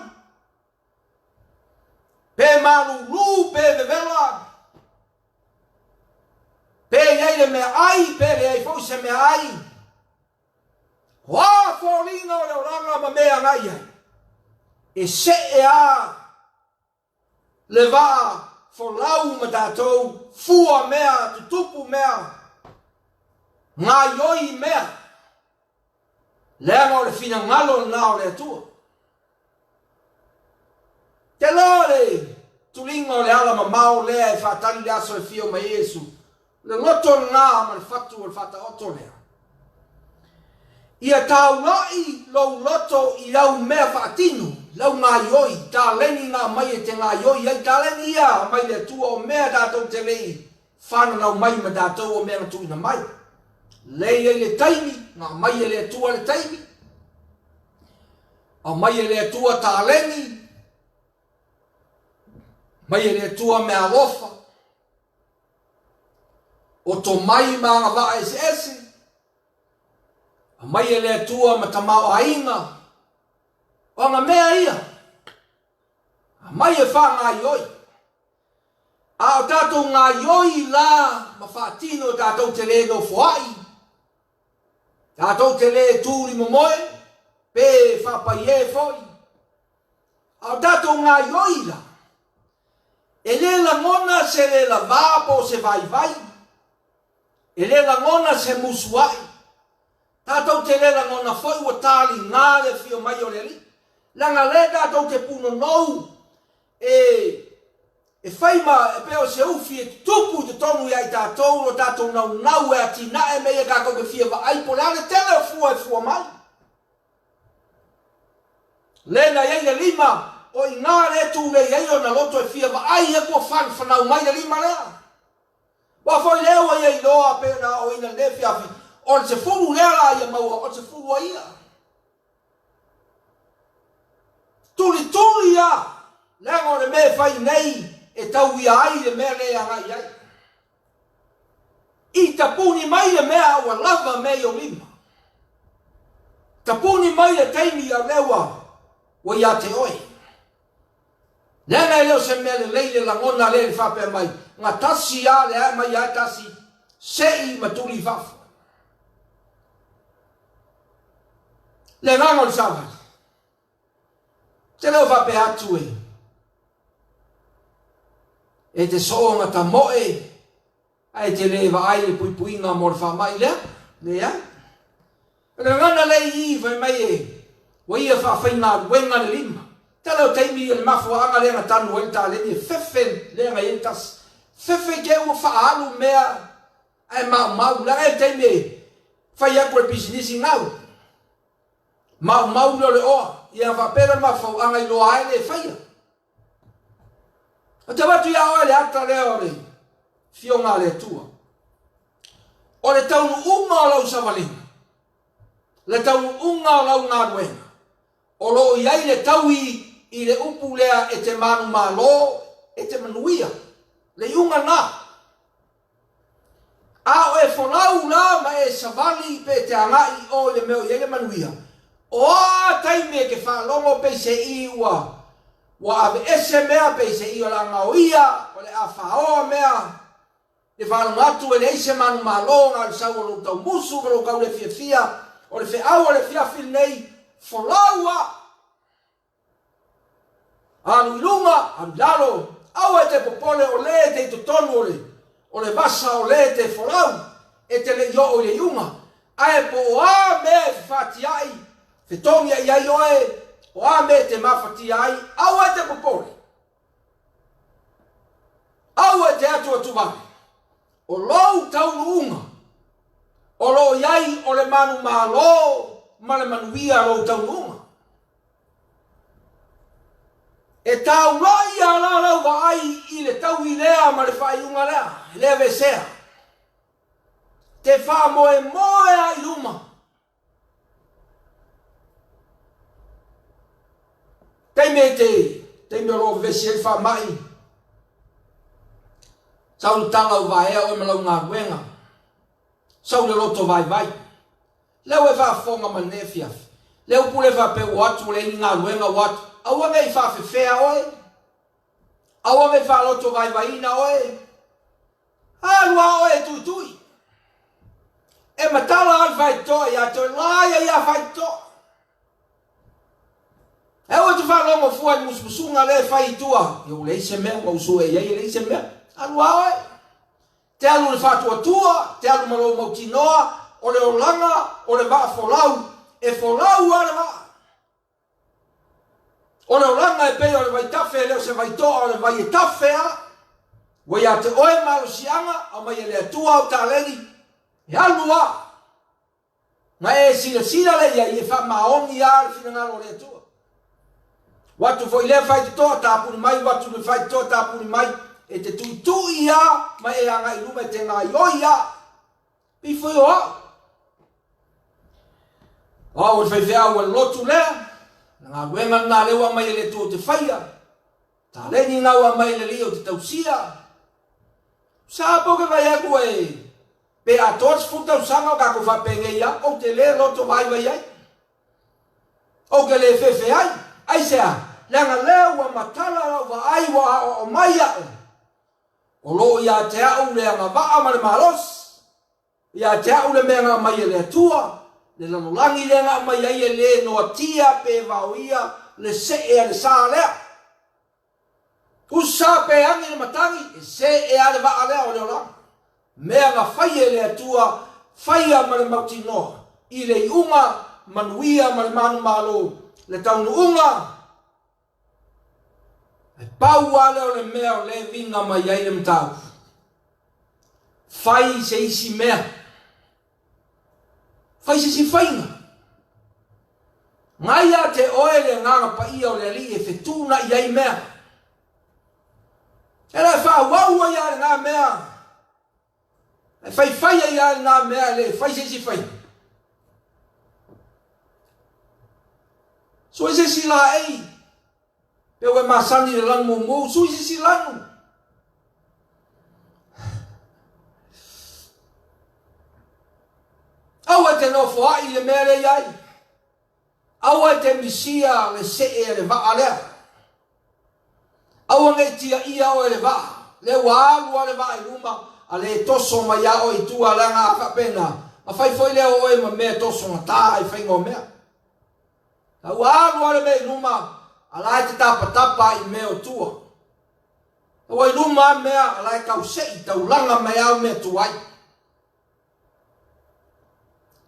Pe manu lu pe vevela. Pe iai le mea ai pe le ai fwoi se mea ai. Hoa wholina o le oranga ma mea ngai ai. E se e a le waa folau ma tātou, fua mea, tutupu mea, ngā ioi mea, lea ngā o le fina ngalo ngā o le atua. Te loa le tulinga o le ala ma mao lea e whātani le aso e fio ma Iesu, le loto ngā ma le fatu o le whata oto lea. Ia tau lai lau loto i lau mea whaatinu, lau ngā ioi, tā leni ngā mai e te ngā ioi, ai tā leni ia mai le tua o mea tātou te lei, whana nau mai ma tātou o mea ngā ina mai. Lei e le taimi, ngā mai e le tua le taimi, a mai e le tua tā leni, mai e le tua mea lofa, o to mai ma ngā waa ese ese, a mai e le tua ma tamau ainga, o ngā mea ia. A mai e wha ngā ioi. A o tātou ngā ioi la ma whaatino tātou te le no fuai. Tātou te le tūri momoe, pe whapai e foi. A o tātou ngā ioi la. E le la ngona se le la vapo se vai vai. E le la ngona se musuai. Tātou te le la ngona foi wa tāli ngā le fio mai o le li. Langa le tātou te puno nou. E whaima e peo se ufi e tupu te tonu iai tātou no tātou nau e ati na e mea kako ke fia wa aipo le ane tele o fua e fua mai. Lena iei le lima o i ngā le tu le iei o na loto e fia wa ai e kua whanau mai le lima lea. Wa foi leo iei loa pena o ina le fiafi. O se furu lea la ia maua, o se furu a ia. Tuli ia, lengo le me fai nei, e tau ia ai le mea lea ngai ai. I tapuni mai le mea ua lava mea o lima. Tapuni mai le teimi a lewa, o ia te oe. Lenga leo se mea le leile la ngona le le whape mai. Ngā tasi a le a mai a tasi. Sei matuli wafu. Le nganga le sawa. Te leo whape atu e. E te soo ngata moe. Ai te lewa ai le pui pui ngā mora wha mai lea. Lea. Le ngana le i vai mai e. Wa ia wha whai ngā wenga le lima. Te leo teimi le mafua anga le ngā tanu e ta le ni fefe le ngā i tas. Fefe ke ua wha alu mea. Ai mau la e teimi e. Whai aku e pisinisi ngau. Mau le oa. Ia wha pera mafua anga i loa ai le whaia. O te watu ia oe le ata leo le. Fionga le tua. O le taunu unga o lau savalinga. Le taunu unga o lau ngā duenga. O lo iai le taui i le upu lea e te manu malo, e te manuia. Le iunga nā. A o e whanau nā ma e savali pe te angai o le meo i le manuia. O a taime ke whanongo pe se i ua. Wa ave ese mea pe se i o la ngau ia, o le a whaoa mea. E whanau atu e le ise manu malo, ngā le sau o lo tau musu, o lo kau le fia fia, o le fia au o le fia fil nei, whalaua. Anu ilunga, anu lalo, au e te popole o le te tutonu o le vasa o le te whalau, e te le io o le iunga. Ae po o a me whati ai, whetongia i ai oe, o a me te mawhati ai, au e te popole. Au e te atu atu vare. O lou taunu unga, o lo iai o le manu malo, ma le manuia lou taunu unga. E tau roi a lau wa ai i le tau i lea ma le whai unga lea, lea vesea. Te wha moe a i luma. Teime lo vesi e wha mai. Sau tanga u vaea o e malau ngā wenga. Sau le loto vai. Leo e wha fonga ma nefiaf. Leo pule wha pe watu le ngā wenga watu. Aua mei wha whewhea oe. Aua mei wha loto vai ina oe. Alua oe tutui. E matala al vai toa ia toi laia ia vai toa. E oe tu wha longo fua i musmusunga le whai tua. Iau leise mea, mausu e iei leise mea. Alua oe. Te alu le whatua tua, te alu malo mautinoa, o le olanga, o le waa folau. E folau ale waa. O le olanga e pei o le vai tafe leo se vai toa o le vai e tafe a. Wai a te oe malo sianga, a mai e le atua o tāleni. E alua. Nga e sila le ia i e wha maoni a le fina ngalo le atua. Watu fo i le whai te toa tāpuni mai, watu le whai te toa tāpuni mai. E te tui a, mai e anga i lume te ngā ioi a. Pifo i o a. O le whai whea ua lotu lea. Ngā wenga nā lewa mai le tō te whaia. Tā leni ngaua mai le leo te tausia. Sā poke vai aku e. Pe a tōs futau sanga o kako whapenge ia. O te le loto vai ai. O ke le whewhe ai. Ai sea. Langa leo wa matala wa ai wa o mai au. O lo ia te au le anga waa ma le malos. Ia te au le mea ngā mai le atua. Le lanolangi le ngā mai ai e le noa tia pe vau ia le se e le sā lea. Usa pe angi le matangi e se e ale waa lea o leo langa. Mea ngā whai e le atua, whaia ma le mauti noa. I le iunga manuia ma le manu malo. Le taunu unga. E pau ale o le mea o le vinga mai ai le mtau. Whai se isi mea. Whai se si whainga. Ngai a te oe le nganga pa ia o le li e whetuna i ai mea. E la wha waua ia le ngā mea. E whai ia le ngā mea le whai se si whainga. So e se si la ei. Pe oe masani le lanu mō. So e se si lanu. Au e te no foa i le mea le iai. Aua te misia le se e le vaa lea. Aua ngai tia ia o le vaa. Le waalua le vaa iluma a le toso mai a o i tua langa a whapena. A whai foi leo oe ma mea toso na tā i whaingo mea. A waalua le mea iluma a lai te tapa i mea o tua. A wai iluma mea a lai kau se i tau langa mai au mea tuai.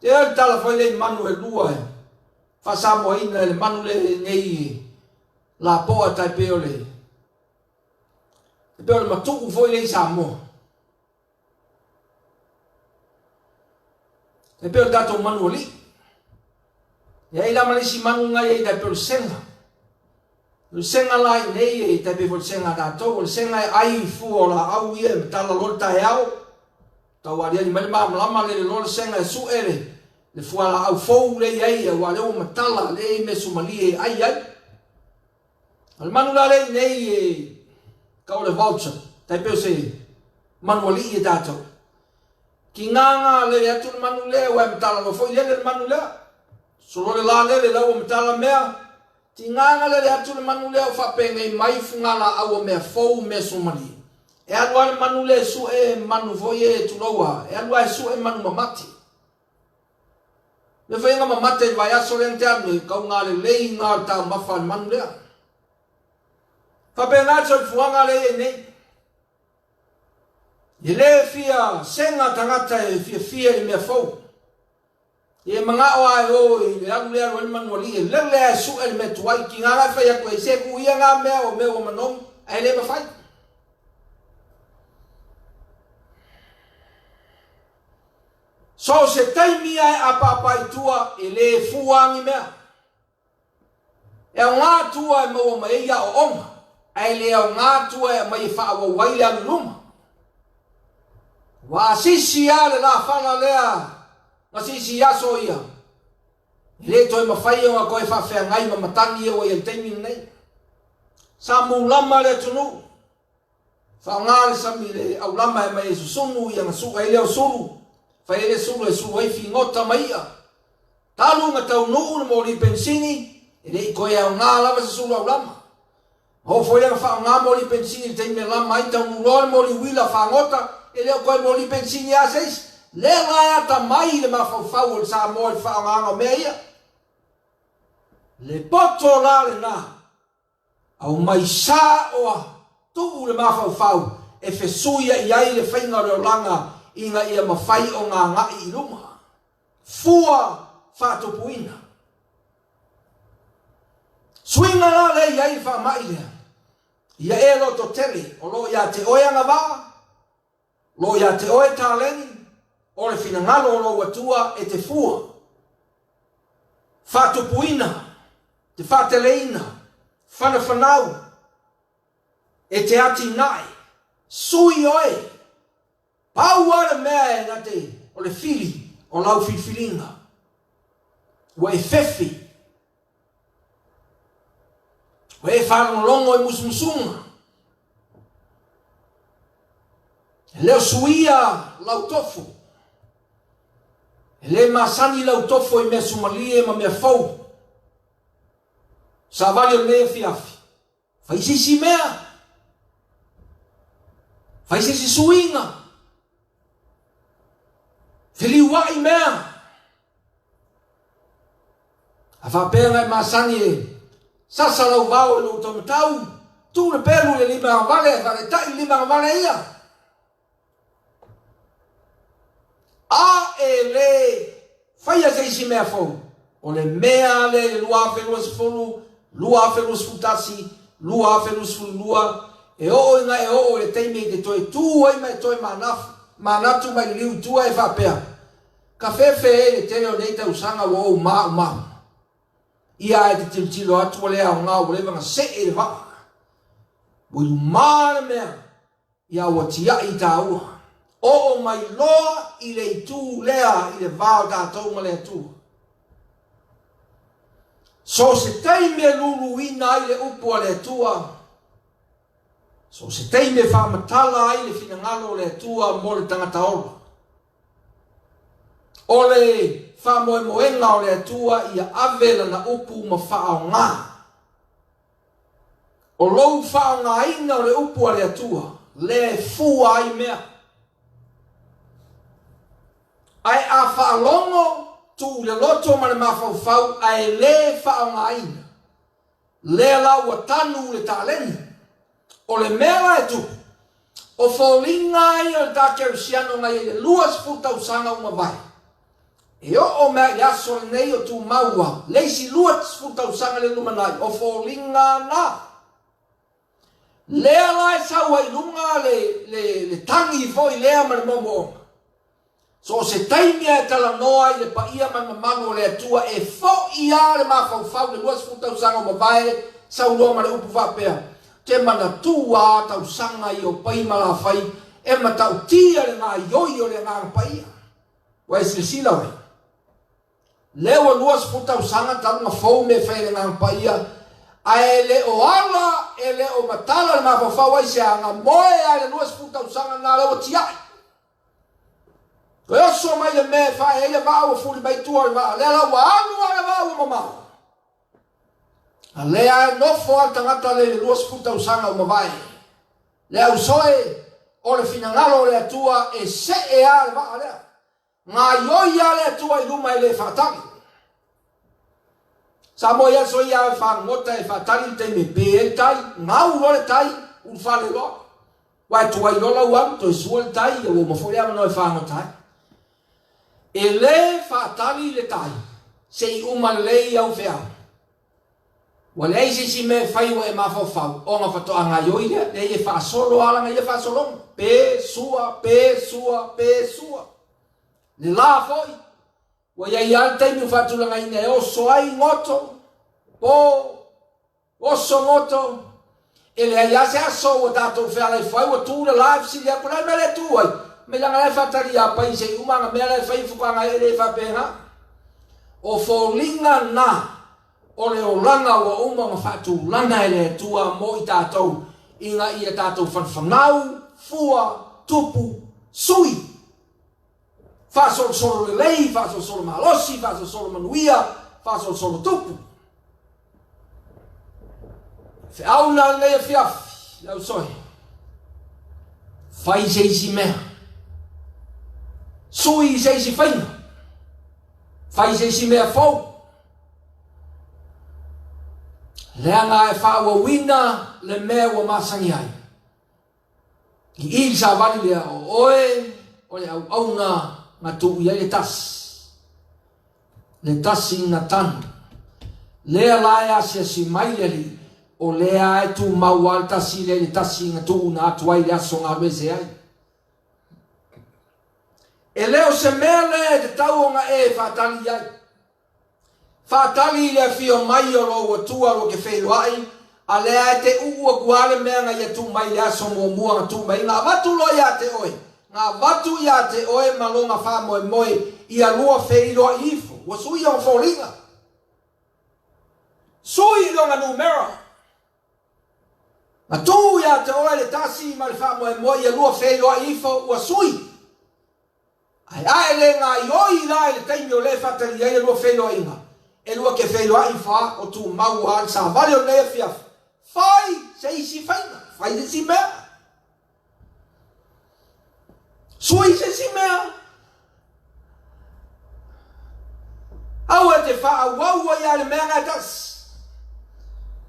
Te eo tala foi le manu e lua e. Whasamo ina le manu le nei la poa tai peo le. Te peo le matuku foi le Samoa. Te peo tato manu li. E la malisi manu ngai e tai peo le senga. Le senga lai nei e tai peo le senga tato. Le senga e ai fuo la au ia me tala lolta e au. Tau aria ni mali lama le lola senga e su ere. Le fuala au fou le ai wa le o matala le me sumali ai ai. Al manu la le nei e ka le voucher. Tai pe se manu ali e dato. Ki nganga le atu le manu le wa matala lo foi le manu le. So le la le o matala mea. Ti nganga le atu le manu le fa penge mai fungala au me fou me sumali. E alwa le manu le su e manu foi e tuloa. E alwa su e manu mamati. Le whainga ma mate vai aso le ante anu, kau ngā le lei ngā tau mawha ni manu lea. Whape ngā tau fuanga le e nei. I le fia senga tangata e fia i mea fau. I e mga oa e o i le anu lea roe manu ali e le lea e su e le me tuai ki ngā ngai whai aku e se ku ia ngā mea o mea o manong e le ma whai. So se taimi ai apa tua e le fuangi mea. E o ngā tua e maua mai ia o onga. E le o ngā tua e mai wha awa waile anu luma. Wa sisi a le la whana lea. Wa sisi a so ia. Le toi ma whai o a koe whawhea ngai ma matangi o i taimi nei. Sa mu lama le tunu. Wha ngā le sami le au lama e mai e susunu i anga suka i leo suru. Fai ele sulu e sulu ai fingota maia. Talu nga tau nuu na mori pensini, ele i koe au ngā lama sa sulu au lama. Ho foi anga wha ngā mori pensini te me lama ai tau nuroa mori wila whangota, ele o koe mori pensini a seis. Le lai ata mai le mawhau le sa mori wha ngā mea ia. Le poto la le nā, au mai sa oa, tuu le mawhau, e fesuia i ai le whainga reo langa, inga ia mawhai o ngā ngai i luma. Fua whātupuina. Swinga la le iai wha mai lea. Ia e loto tele, o lo ia te oe anga wā, lo ia te oe tāleni, o le whina ngalo o lo watua e te fua. Whātupuina, te whāteleina, whana whanau, e te ati nai, sui oe, pau ala mea e ngate o le fili, o lau filfilinga. Wa e fefi. Wa e wharangalongo e musmusunga. E leo suia lau tofu. E le masani lau tofu i mea sumalie ma mea fau. Sa vali o lea fiafi. Faisisi mea. Faisisi suinga. Fili wai mea. A whapea ngai masani e sasa lau vau e lau tamatau. Tu le pelu le lima ngavale, vale tai lima ngavale ia. A e le whaia seisi mea fau. O le mea le lua whenua sifuru, lua whenua sifutasi, lua whenua sifurulua. E o inga e o le teime te toi tu ai mai toi manafu. Manatu mai liu tua e whapea. Ka whewhe e le tele o neita usanga wa o maa. Ia e te tiltilo atu lea o ngā ulewanga se e le waka. Wilu maa mea. Ia ua tia i tā ua. O mai loa i le tu lea i le vāo tātou ma lea tu. So se teime lulu ina i le upu a lea tua. So se teime whamatala ai le finangalo le tua mo le tangata ora. O le whamoemoenga o le atua ia avela na upu ma whao ngā. O lou whao ngā ina o le upu a le atua, le fua ai mea. Ai a whaalongo tu le loto ma le mawhau ai le whao ngā ina. Le lau a tanu le tāleni. O le mea e tupu. O wholinga i o le tākerusiano ngai e luas futau sanga umawai. E o mea i aso nei o tu maua. Leisi luas futau sanga le lumanai. O wholinga na. Lea lai sau ai lunga le tangi foi lea ma le momo. So se taimia e tala noa i le paia ma mamango le atua e fo i a le mawhau le luas futau sanga umawai. Sau loa ma le upu whapea. Te mana tua tau sanga i o paima la whai, e ma tau tia le ngā ioi o le ngā paia. Wai sila wai. Leo luas putau sanga tau ngā fau me whai le ngā paia, a e le o ala, e le o matala le ngā whawhau ai se a ngā moe a le luas putau sanga ngā leo tiai. Koe oso mai le me whai e le vāu a fuli mai tua le vāu, le la wa alu a le vāu a mamau. A lea e nofo a tangata le luas putau sanga o mawai. Lea usoe o le finangalo le atua e se e a le maa lea. Ngā ioi a le atua i luma e le whatangi. Sa mo ia so ia e whangota e whatangi te me pe e tai. Ngā uro le tai, u whale loa. Wai tua i lola uam, to e sua le tai, e o mafo lea mano e whangotai. E le whatangi le tai, se i uma lei au whiau. Wa le isi si me fai wa e mawhawhau. O ngā whatoa ngā ioi lea. Le e whaasolo ala ngā i e whaasolonga. Pe sua, pe sua, pe sua. Le la foi. Wa ia i al taimi whatula ngā ina e oso ai ngoto. Po. Oso ngoto. E le ai ase aso wa tātou whea lai whai. Wa tūra live si lea. Puna me le tū ai. Me langa lai whatari a pai se umanga mea lai whai whukanga e le whapenga. O wholinga nā. O le o langa wa umanga whatu langa e le tua mo i tātou inga i a tātou whanwhanau, fua, tupu, sui. Whasolo solo le lei, whasolo solo malosi, whasolo solo manuia, whasolo solo tupu. Whiauna lea whiafi, lau soi. Whai se isi mea. Sui se isi whainga. Whai se isi mea fau. Lea ngā e whaua wina le mea wa masangi ai. Ki ili sa wani lea o oe, o le au ngā tuu ia le tasi. Le tasi ngā tanu. Lea lae asia si mai li, o lea e tu mau al tasi le tasi ngā tuu ngā atuai le aso ngā wese ai. E leo se mea le te tau o ngā e whaatali ai. Whaatali le fio mai o lo tua lo ke whelu ai, a lea e te ua kuare mea ngā ia tū mai le aso mua ngā tū mai, ngā watu lo ia te oe, ngā watu ia te oe malonga wha moe moe, ia lua wheiroa ifo, wa sui o whoringa. Sui lo ngā numera. Ngā tū ia te oe le tasi ma le wha moe moe, ia lua wheiroa ifo, wa sui. Ai ae le ngā ioi la le taimi o le whatari ia lua wheiroa inga. E lua ke wheiloa i wha o tū mau hān sa vale o lea whiaf. Whai, se isi whaina, whai se si mea. Sui se si mea. Au e te wha au waua ia le mea ngai tas.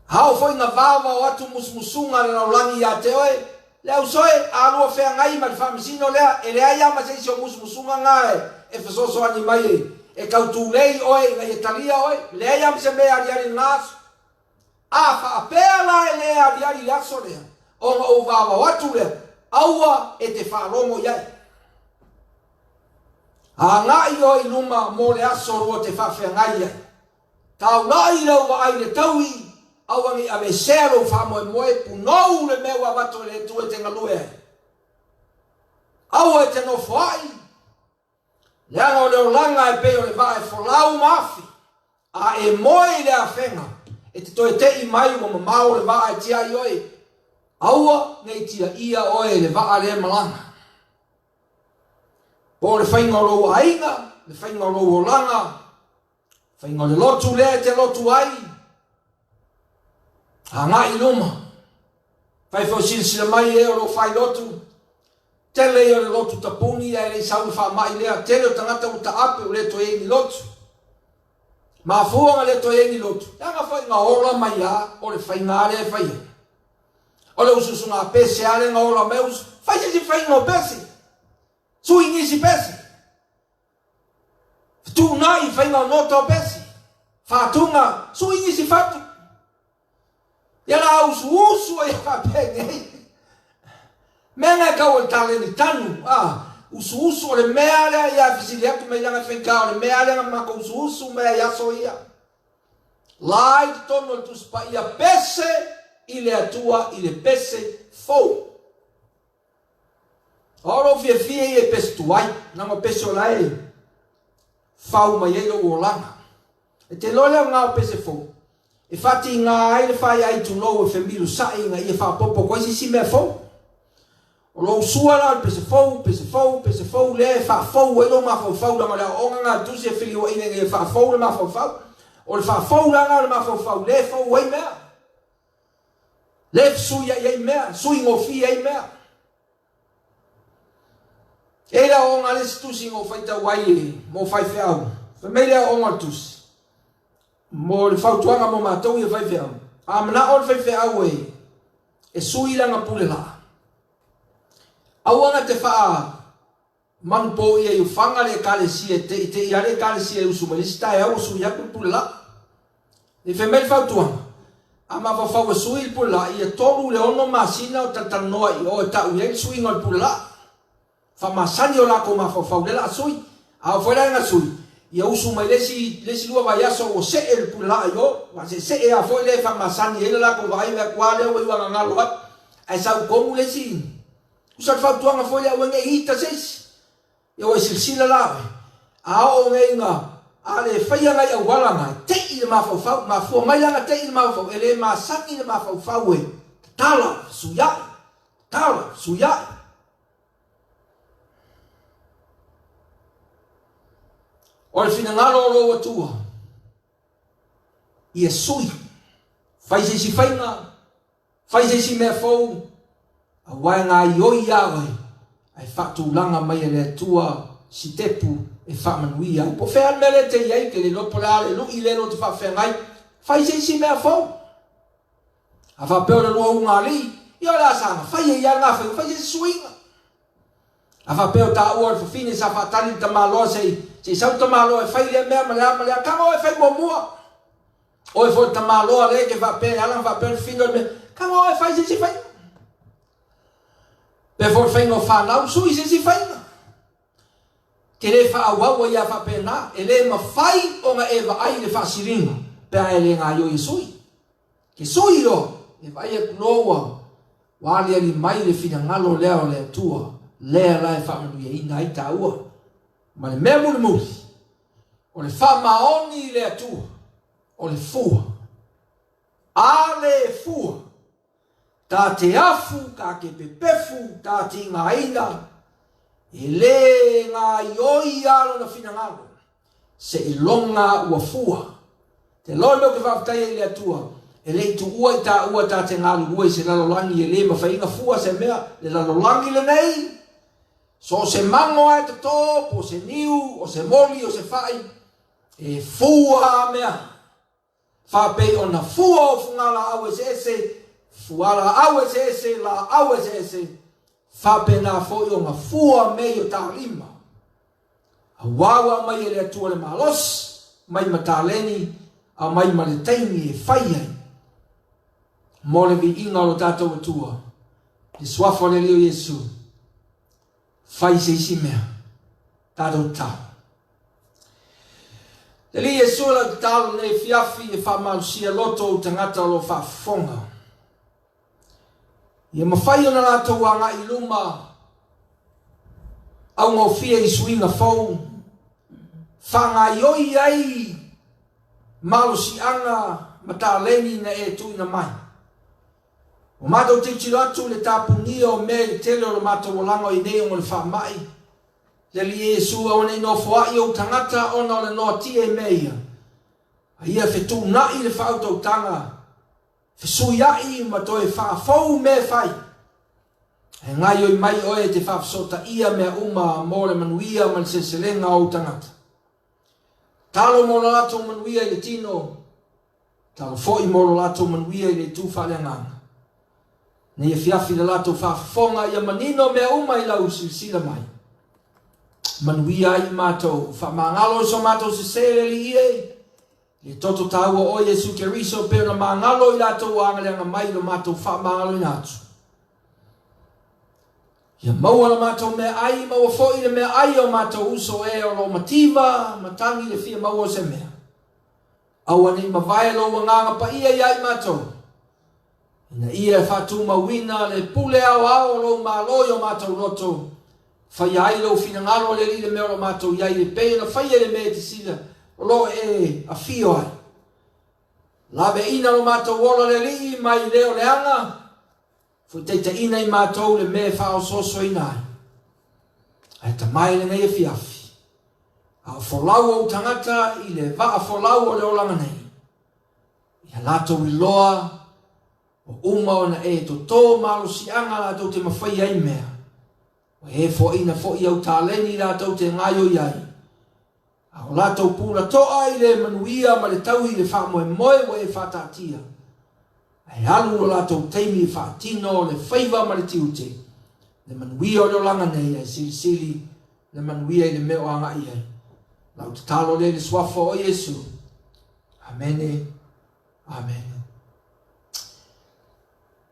Hau foi ngā vāwa o atu musmusunga le naulangi ia te oe. Leo soe, a lua whea ngai ma le whamisino lea, e lea ia ma se isi o musmusunga ngai, e whasoso ani mai e. E kautu lei oe, ngai e talia oe, lea iam se mea ariari naso. A whaapea la e lea ariari laso lea. O ngā o vāwa watu lea, aua e te whaarongo iai. A ngai o i luma mo le aso roa te whawhea ngai iai. Tau ngai lau wa ai le taui, awangi a me sero whamoe moe, punou le mewa watu le tu e te ngalue ai. Aua e te no whai, leanga o leo langa e peo le vae wholau mafi. A e moe le a whenga. E te toe te i mai o mamao le vae tia i oe. Aua nei tia ia oe le vae le malanga. Po le whainga o lo ainga. le whainga lo olanga, whainga le lotu lea te lotu ai, a ngā i luma, whai fo silsila mai e o lo whai lotu, tele o le lotu tapuni e le sau wha mai lea, tele o tangata o ta ape o le to e ni lotu, ma fuanga le to e ni lotu, anga whainga ola mai a, o le whainga le whai, o le ususu ngā pese ale ngā ola meus, whai si whainga o pese, sui ngisi pese, tu nai whainga no to pesi. Whātunga, sui ngisi whatu. Ia la usu e whapenge. Menga kau o tale ni tanu. Usu o le mea lea ia fisili atu me yanga whenka o le mea lea mako usu mea yaso ia. Lai tono tu spa ia pese i le atua i le pese fou. Oro fie e pese tuai. Nanga pese o lai. Fau mai e o langa. E te lole o ngā o pese fou. E whati ngā ai le whai ai tu nou e whemiru sai ngā i e whapopo koe si mea fou. O lo sua la pese fou, le e whafou e lo ma fau langa lea o ngā tusi e whili o ine e whafou le ma fau. O le whafou langa le ma fau, le fou ei mea. Le sui ei mea, sui ngofi ei mea. E la o ngā lesi tusi ngō whaita wai e, mō whai whiau. Whamele o ngā tusi. Mō le whautuanga mō mātou i a whai whiau. A mana o le whai whiau e sui langa pule la. Auanga te wha manupo i e u whanga le kale si e te i are kale si e usu malisi tae au sui aku pule la. Le whamele whautuanga. A ma whau e sui pule la i e toru le ono masina o tatanoa i o e tau i e sui ngā pule la. Whamasani o lako ma whau lela sui. A o whaera nga sui. Ia usu mai lesi lua vai aso o se e pule la i o. Wa se e a whoi le whamasani e lako vai mea kua leo i wanga ngalo at. Ai sau komu lesi. Usat whautuanga whoi lea wenge hita sesi. Ia o e silsila lawe. A o ngai ngā. A le whaia ngai au wala ngai. Te i le ma whau. Ma fua mai langa te i le ma whau. E le ma sani le ma whau e. Tala suyai. Tala suyai. O le fina ngalo o roa tua. I e sui. Whai se si whainga. Whai se si mea fau. A wai ngā ioi awe. Ai whatu langa mai e le tua si tepu e whamanui au. Po whea mele te iei ke le lopo le ale lu i leno te whawhea ngai. Whai se si mea fau. A whapeo le lua unga li. I o le asanga. Whai e ia ngā whai. Whai se si suinga. A whapeo ta ua le whawhine sa whatani ta maloa sei. Se sau ta malo e whai lea mea malea kama o e whai mua. O e whai ta malo le ke whapea alang whapea le whino mea. Kama o e whai se si whai. Pe whai whai no whanau sui se si whai na. Ke le wha awau ia whapea na. E le ma whai o nga ewa ai le whasiringa. Pe a e le ngā yo i sui. Ke sui o. E whai e kunoa. Wali ali mai le whina ngalo leo le tua. Lea lai whamanu ia ina i ta ua. Ma le mea muli muli. O le whamaoni le atua. O le fua. A le fua. Tā te afu, ka ke pepefu, tā te ngā ina. E le ngā ioi alo na whina ngalo. Se i longa ua fua. Te lono ke whaftai e le atua. E le tu ua i tā ua tā te ngālu ua i se lalolangi e le ma whainga fua se mea. Le lalolangi le nei. So se mango ai te top, o se niu, o se moli, o se whai, e fua mea. Whapei o na fua o fungala au e se ese, fuala au e se ese, la au e se ese. Whapei nā foi o na fua mei o tā lima. A wawa mai e le atua le malos, mai ma tā leni, a mai ma le teini e whai ai. Mole vi inga o tātou atua, le swafo le leo Yesu. Whai se isi mea. Tātou tau. Le li e sula te talo nei fiafi e whamalusia loto o tangata o lo whafonga. Ia mawhai o na rātou anga i luma. Au ngau fia i suinga fau. Whanga ioi ai. Malusi anga mataleni na e tuina mai. O mātou te tiro atu le tāpungia o mea i tele o le mātou o lango i nei o le whamai. le li Yesu au nei no fua i o tangata ona le no tie meia. Ia fetu na i le whautau tanga. Fesui ai ma toi whaafou me whai. E ngai oi mai oe te whaafsota ia mea uma mo le manuia ma le seselenga o tangata. Talo mo lato manuia i le tino. Talo foi mo lato manuia i le tu whaaleanganga. Nei e fiafi le lato whaafonga ia manino mea uma i lau sila mai. Manuia i mātou. Whamangalo so mātou se sere li ie. Le toto taua o Yesu Keriso pe na mangalo i lato angaleanga mai lo mātou whamangalo i nātu. Ia maua la mātou mea ai, maua foi le mea ai o mātou uso e o lo mativa, matangi le fia maua se mea. Aua ni mawai lo wanganga pa ia iai mātou. Ina ia whatu mawina le pule au au lo māloi o mātou loto. Whai ai lo finangalo le li le mea lo mātou iai le pei na whai le mea te sila. Lo e a fio ai. Lawe ina lo mātou wola le li mai leo leanga. Fu teita ina i mātou le me whao soso ina ai. Ai ta mai le nei e fiafi. A folau au tangata i le va a folau o le olanga nei. Ia lato i loa o uma o na e to tō malo si anga lato te mawhai ai mea. O e fo ina fo i au tāleni lato te ngaio i ai. A o lato pūra toa i le manuia ma le tau i le wha moe moe o e whatatia. Ai alu o lato teimi i whaatino le whaiva ma le tiute. Le manuia o le olanga nei ai sili sili le manuia i le meo anga i ai. Lau te talo le swafo o Yesu. Amene. Amen.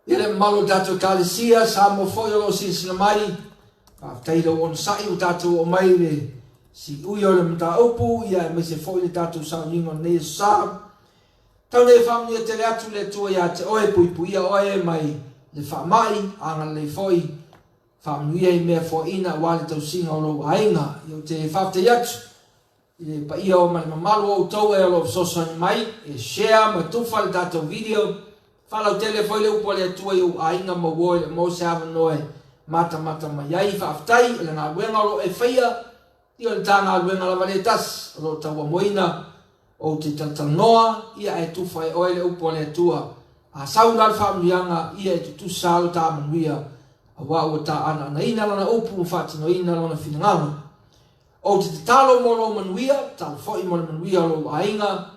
Ile malo tato kalesia sa mo foi o sila mai. Tailo on sai o tato o mai le si uyo le mta opu ia me se foi le tato sa ningo ne sa. Tau ne family te le atu le tua ia te oe pui pui oe mai le fa mai anga le foi. Family e me fo ina wale tau singa o lo ainga. Io te fafte yatu. Ile pa ia o mai mamalo o tau e lo soso mai e share ma tufa le tato video. Fala o tele foi le upo le tua iu ainga ma woe le mo se ava noe mata ma iai faaftai le ngā luenga lo e whaia ia le tā ngā luenga la vale tas lo taua moina o te tatanoa ia e tufa e oe le upo le tua a sauna le whaamlianga ia e tutu salo tā manuia a wau tā ana na ina lana upu whaatino ina lana whinanganga o te talo mo lo manuia talo foi mo le manuia lo ainga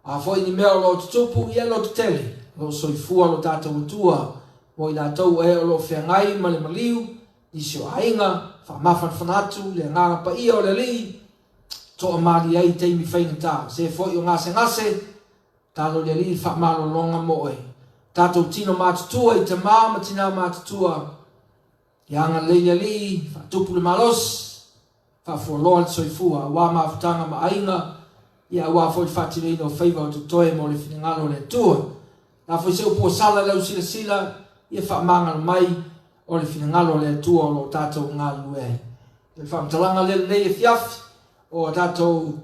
a foi ni mea lo tutupu ia lo tutele lo soifua lo tātou tua, mo i tātou e o lo whiangai ma le maliu, i sio ainga, whamafan whanatu, le nganga pa ia o le li, toa mari ai teimi whainga tā, se foi o ngase, tālo le li whamalo longa mo e, tātou tino mātutua i te māma tina mātutua, i anga le li, whatupu le malos, whafua le soifua, wā mawhutanga ma ainga, ia wā foi whatino ino whaiva o tutoe mo le whinangalo le tua, na foi se upo sala lau sila ia whaamanga mai o le whinangalo le tua o lo tātou ngā lue. Le whaamtalanga le nei e fiafi o tātou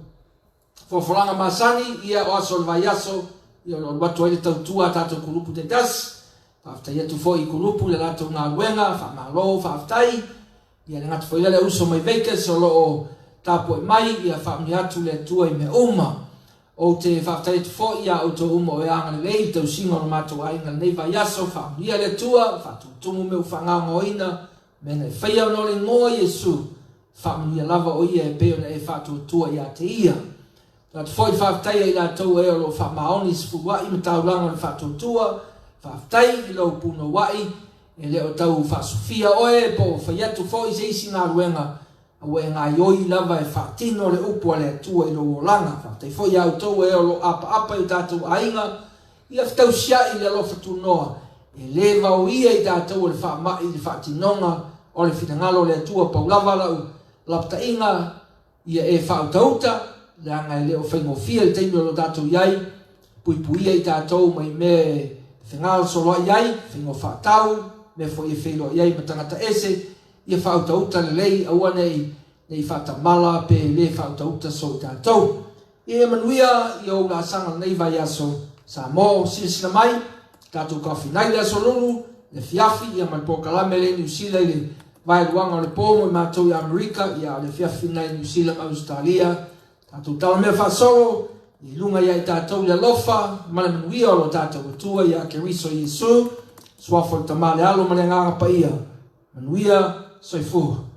whawharanga masani ia o aso le vai aso ia o watu ele tau tua tātou kurupu te tas. Whaaftai atu fo i kurupu le tātou ngā luenga, whaamalo, whaaftai. Ia le ngatu fo ile uso mai veikes o lo o tāpo e mai ia whaamni atu le tua i me uma. O te whaftai tu fo ia o to umo o anga le lei, tau singo no mato ainga nei vai aso, whaamia le tua, whatutumu meu whanganga o ina, mena e whaia no le ngoa Yesu, whaamia lava o ia e peo na e whatu tua ia te ia. Nā te foi whaftai i la tau e o lo whamaoni sifu wai ma tau langa le whatu tua, whaftai i lo puno wai, e leo tau whasofia oe, po whaiatu fo i se isi ngā ruenga, awe ngā ioi lava e whaatino le upua le tua i lo langa. Whaatai fo iau tau e o lo apa i tātou ainga, i aftau sia i le alofa tu noa. E le vau ia i tātou le whaamai i le whaatinonga o le whitangalo le tua pau lava lau lapta inga ia e whautauta, le anga i leo whaingofia le teimi o lo tātou iai, puipuia i tātou mai me whengalo soloa iai, whaingofātau, me fo i whailo iai matangata ese, ia whautauta le lei aua nei whatamala pe le whautauta so i tātou. Ia manuia i o ngā sanga nei vai aso sa mō silasila mai, tātou ka whinai le aso lulu, le fiafi ia mai pokalame le ni usila i le vai luanga o le pōmo i mātou i Amerika, ia o le fiafi nei New Zealand, Australia, tātou tau mea whasoro, i lunga ia i tātou le lofa, mana manuia o lo tātou atua ia ke riso Yesu, suafo i tamale alo mane nganga pa ia, manuia soifua.